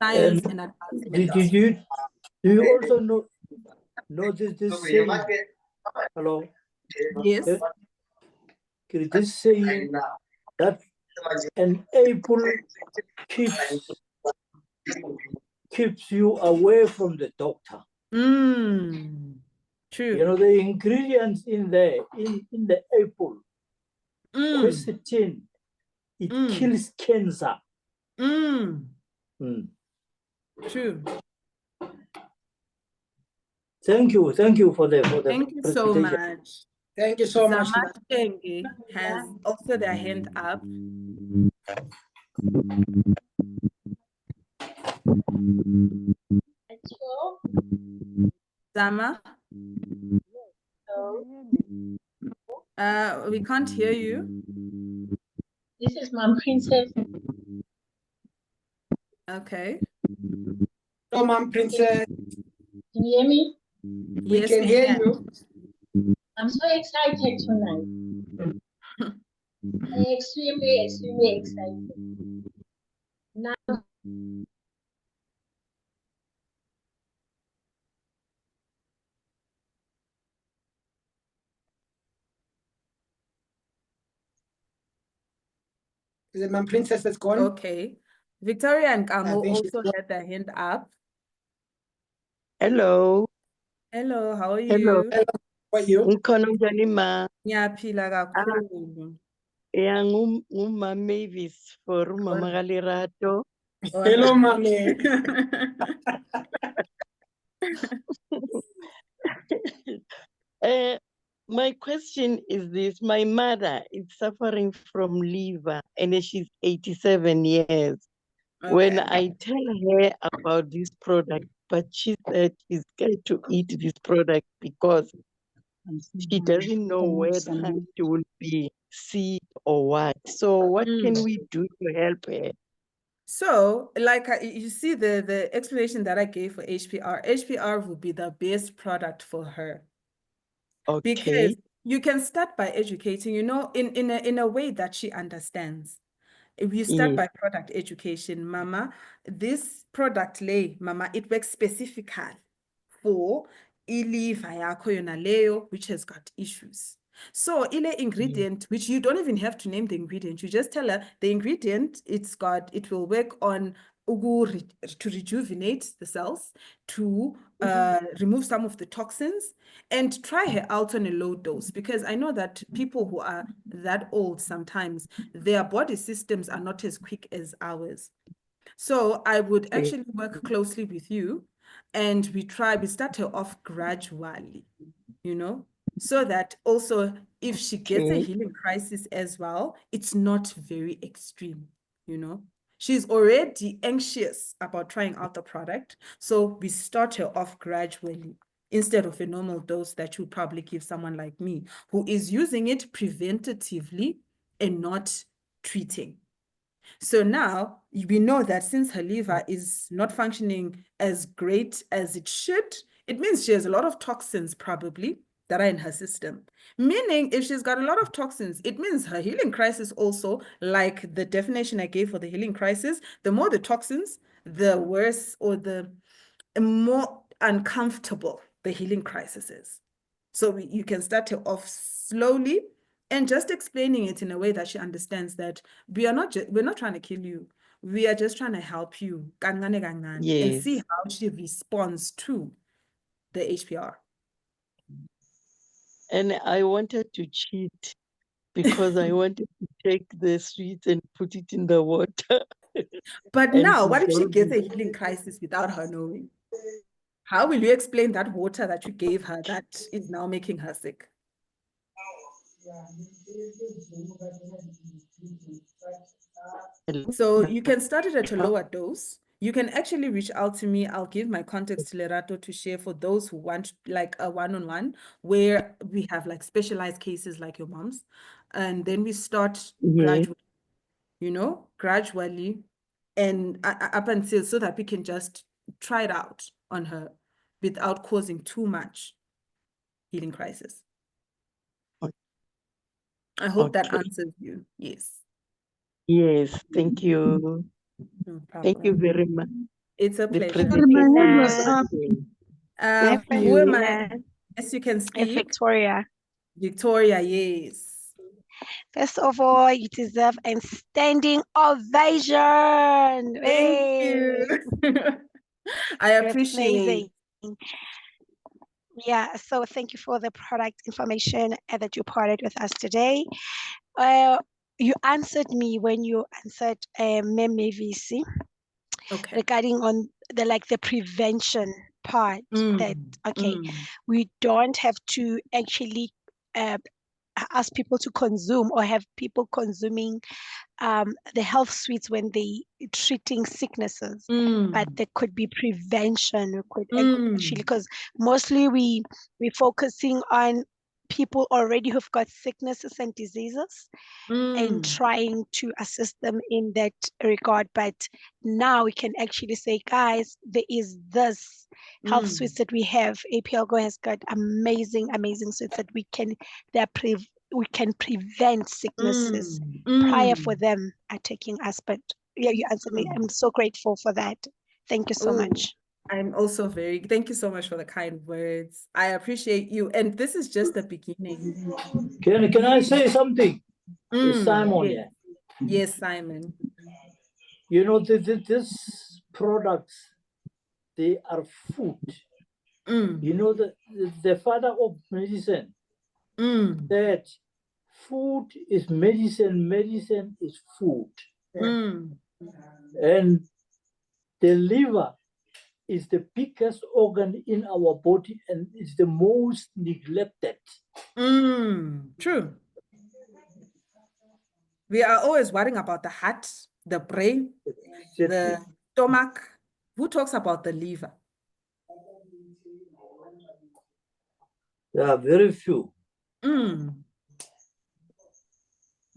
science and advancement. Do you also know this saying? Hello? Yes. This saying that an apple keeps you away from the doctor. True. You know, the ingredients in there, in the apple, quercetin, it kills cancer. True. Thank you for the Thank you so much. Thank you so much. Zamat Kenge has also their hand up. Zama? We can't hear you. This is Mom Princess. Okay. Oh, Mom Princess. Can you hear me? We can hear you. I'm so excited tonight. Extremely excited. Now, Is it my princess that's gone? Okay. Victoria and I Kamo think she's also gone. had their hand up. Hello. Hello, how are Hello. you? Hello, how are you? Ngikhona njani ma? Ngiyaphila kakhulu. Ya nguma Mavis for Mama Lerato. Hello, mommy. My question is this. My mother is suffering from liver and she's 87 years. When Okay. I tell her about this product, but she said she's scared to eat this product because she doesn't know whether she will be sick or what. So what can we do to help her? So, like you see the explanation that I gave for HPR. HPR would be the best product for her. Because Okay. you can start by educating, in a way that she understands. If you start Yes. by product education, Mama, this product Mama, it works specifically for iliva yakho yona leyo which has got issues. So ile ingredient, which you don't even have to name the ingredient, you just tell her the ingredient, it will work on to rejuvenate the cells, to remove some of the toxins, and try her out on a low dose, because I know that people who are that old, sometimes their body systems are not as quick as ours. So I would actually work closely with you, and we start her off gradually, so that also if she gets a healing crisis as well, it's not very extreme, She's already anxious about trying out the product, so we start her off gradually instead of a normal dose that you probably give someone like me, who is using it preventatively and not treating. So now we know that since her liver is not functioning as great as it should, it means she has a lot of toxins probably that are in her system. Meaning, if she's got a lot of toxins, it means her healing crisis also, like the definition I gave for the healing crisis, the more the toxins, the worse or the more uncomfortable the healing crisis is. So you can start her off slowly and just explaining it in a way that she understands that we're not trying to kill you. We are just trying to help you and see how she responds to the HPR. And I wanted to cheat because I wanted to take the sweets and put it in the water. But and now, what if she dissolve gets a it. healing crisis without her knowing? How will you explain that water that you gave her that is now making her sick? So you can start it at a lower dose. You can actually reach out to me. I'll give my contacts to Lerato to share for those who want like a one-on-one where we have like specialized cases like your mom's. And then we start gradually, gradually and up until so that we can just try it out on her without causing too much healing crisis. I hope that answers you. Yes. Yes, thank you. No Thank you problem. very much. It's a The pleasure. presentation My hand was was up. excellent. Who am I? Yes, you can speak. Victoria. Victoria, yes. First of all, you deserve a standing ovation. Thank you. I That's appreciate amazing. Yeah, so thank you for the product information that you parted with us today. You answered me when you answered Mem VC regarding on the prevention part that we don't have to actually ask people to consume or have people consuming the health suites when they treating sicknesses, but there could be prevention. We could actually, because mostly we're focusing on people already who've got sicknesses and diseases and trying to assist them in that regard. But now we can actually say, guys, there is this health suites that we have. APL Go has got amazing suites that we can prevent sicknesses prior for them are taking us. But yeah, you answered me. I'm so grateful for that. Thank you so much. I'm also thank you so much for the kind words. I appreciate you. And this is just the beginning. Can I say something? It's Simon yes. here. Yes, Simon. You know, these products, they are food. You know, the father of medicine said, food is medicine, medicine is food. And the liver is the biggest organ in our body and is the most neglected. True. We are always worrying about the heart, the brain, the stomach. Who talks about the liver? There are very few.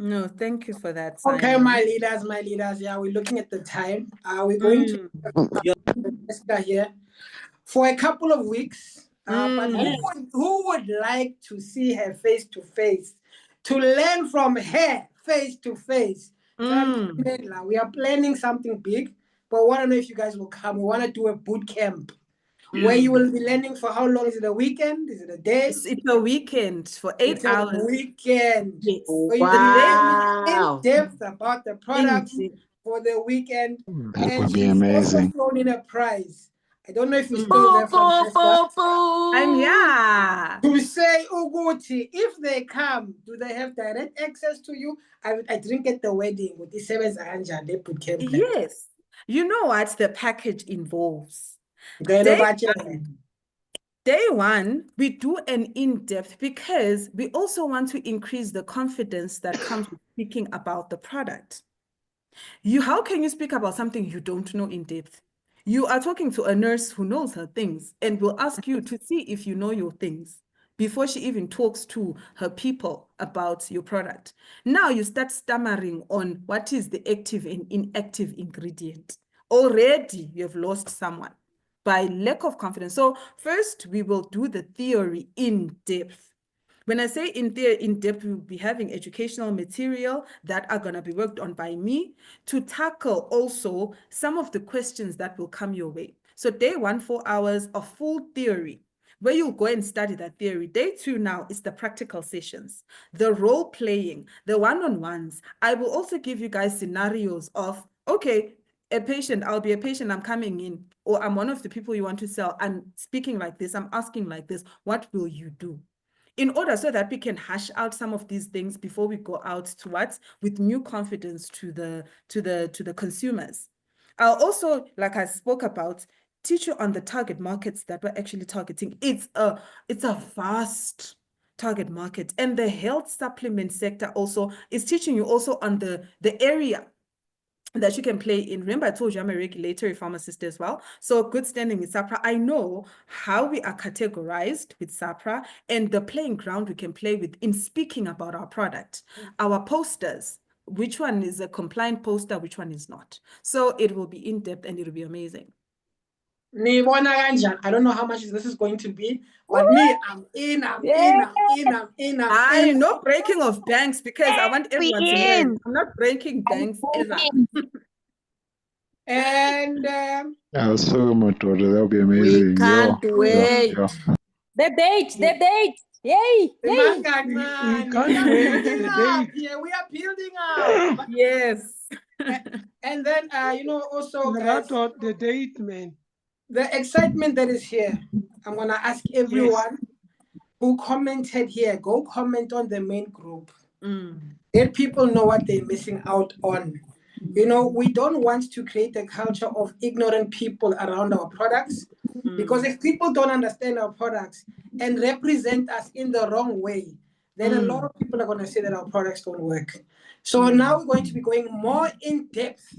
No, thank you for that, Okay, Simon. my leaders. Yeah, we're looking at the time. We're going to here for a couple of weeks. But who would like to see her face to face, to learn from her face to face? We are planning something big, but we want to know if you guys will come. We want to do a boot camp where you will be learning for how long? Is it a weekend? Is it a day? It's a weekend for 8 hours. A weekend. Yes. So you learn in depth about the products for the weekend. That And would be she's also amazing. thrown in a prize. I don't know if we still there, Francesca. I'm here. To say, Uguti, if they come, do they have direct access to you? I drink at the wedding with the 7th Anja, they put camp. Yes. You know what the package involves? Day one, we do an in-depth because we also want to increase the confidence that comes with speaking about the product. How can you speak about something you don't know in depth? You are talking to a nurse who knows her things and will ask you to see if you know your things before she even talks to her people about your product. Now you start stammering on what is the active and inactive ingredient. Already you have lost someone by lack of confidence. So first we will do the theory in depth. When I say in depth, we'll be having educational material that are going to be worked on by me to tackle also some of the questions that will come your way. So day one, 4 hours of full theory, where you'll go and study that theory. Day two now is the practical sessions, the role playing, the one-on-ones. I will also give you guys scenarios of, okay, I'll be a patient, I'm coming in, or I'm one of the people you want to sell. I'm speaking like this, I'm asking like this. What will you do? In order so that we can hash out some of these things before we go out to with new confidence to the consumers. I'll also, like I spoke about, teach you on the target markets that we're actually targeting. It's a vast target market, and the health supplement sector also is teaching you also on the area that you can play in. Remember, I told you I'm a regulatory pharmacist as well. So good standing with SAPRA. I know how we are categorized with SAPRA and the playing ground we can play with in speaking about our product. Our posters, which one is a compliant poster, which one is not. So it will be in depth and it will be amazing. I don't know how much this is going to be, but me, I'm in. I no breaking of banks because I want everyone to learn. I'm not breaking banks ever. And that'll be amazing. We can't wait. Yeah. The date. Yay! We can't wait. We are building up. Yes. And then, also, Lerato, the date, man. The excitement that is here. I'm going to ask everyone who commented here, go comment on the main group. Let people know what they're missing out on. We don't want to create a culture of ignorant people around our products, because if people don't understand our products and represent us in the wrong way, then a lot of people are going to say that our products don't work. So now we're going to be going more in depth.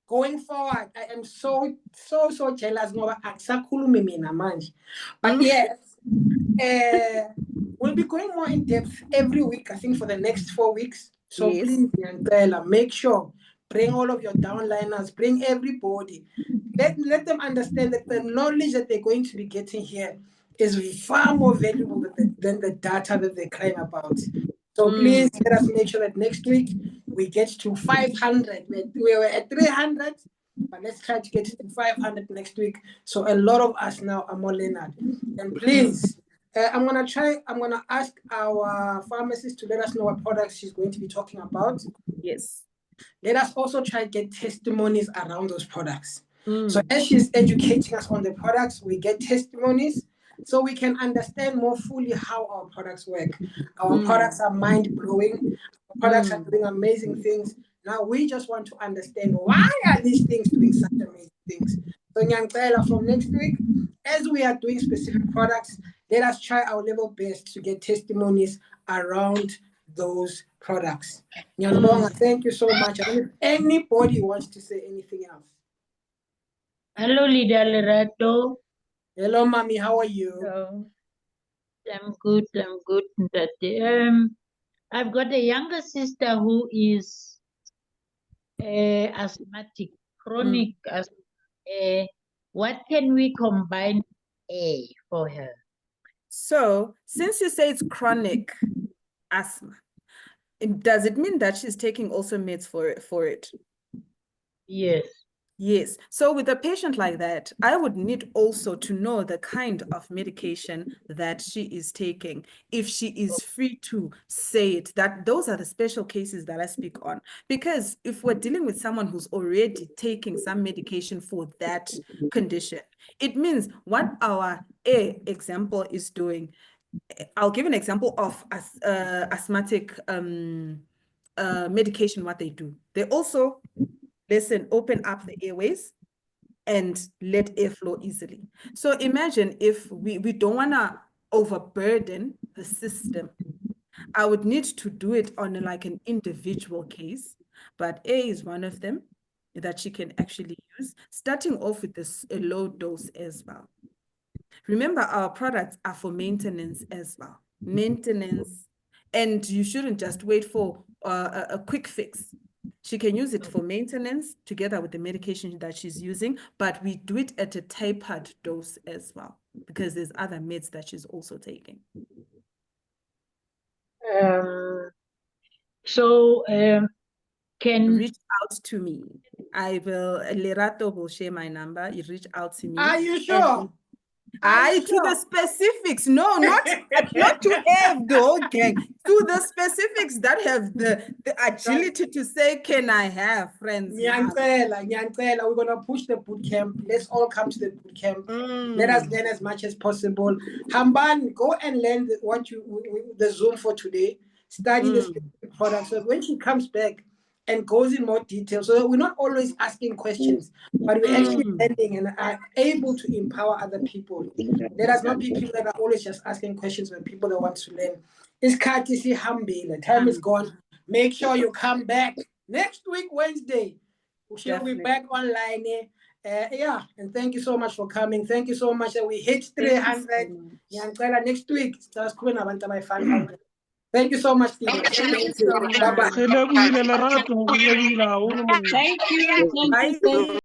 Going forward, I am so jealous. But yes, we'll be going more in depth every week, I think, for the next 4 weeks. So please, make sure, bring all of your downliners, bring everybody. Let them understand that the knowledge that they're going to be getting here is far more valuable than the data that they're crying about. So please let us make sure that next week we get to 500. We were at 300, but let's try to get to 500 next week. So a lot of us now are more learned. And please, I'm gonna ask our pharmacist to let us know what products she's going to be talking about. Yes. let us also try to get testimonies around those products. So as she's educating us on the products, we get testimonies so we can understand more fully how our products work. Our products are mind-blowing. Our products are doing amazing things. Now we just want to understand why are these things doing such amazing things. So Nyankela, from next week, as we are doing specific products, let us try our level best to get testimonies around those products. Nyazibonga, thank you so much. I don't know if anybody wants to say anything else. Hello, Leader Lerato. Hello, Mommy. How are you? Hello. I'm good. I've got a younger sister who is asthmatic, chronic asthma. What can we combine for her? So, since you say it's chronic asthma, does it mean that she's taking also meds for it? Yes. Yes. So with a patient like that, I would need also to know the kind of medication that she is taking. If she is free to say it, that those are the special cases that I speak on. Because if we're dealing with someone who's already taking some medication for that condition, it means what our example is doing. I'll give an example of asthmatic medication, what they do. They also open up the airways and let air flow easily. So imagine if we don't want to overburden the system. I would need to do it on like an individual case, but A is one of them that she can actually use, starting off with a low dose as well. Remember, our products are for maintenance as well. Maintenance, and you shouldn't just wait for a quick fix. She can use it for maintenance together with the medication that she's using, but we do it at a tapered dose as well, because there's other meds that she's also taking. Can reach out to me. Lerato will share my number. You reach out to me. Are you sure? To the specifics. No, not to have the whole gang. To the specifics that have the agility to say, can I have friends? Nyankela, we're gonna push the boot camp. Let's all come to the boot camp. Let us learn as much as possible. Hamban, go and learn the Zoom for today. Study the specific products. So when she comes back and goes in more detail, so that we're not always asking questions, but we're actually learning and are able to empower other people. Let us not be people that are always just asking questions when people that want to learn. It's courtesy humble. The time is gone. Make sure you come back next week, Wednesday. She'll be back online. And thank you so much for coming. Thank you so much that we hit 300. Next week, starts coming about my 500. Thank you so much, Steve. Bye-bye. Thank you. Bye.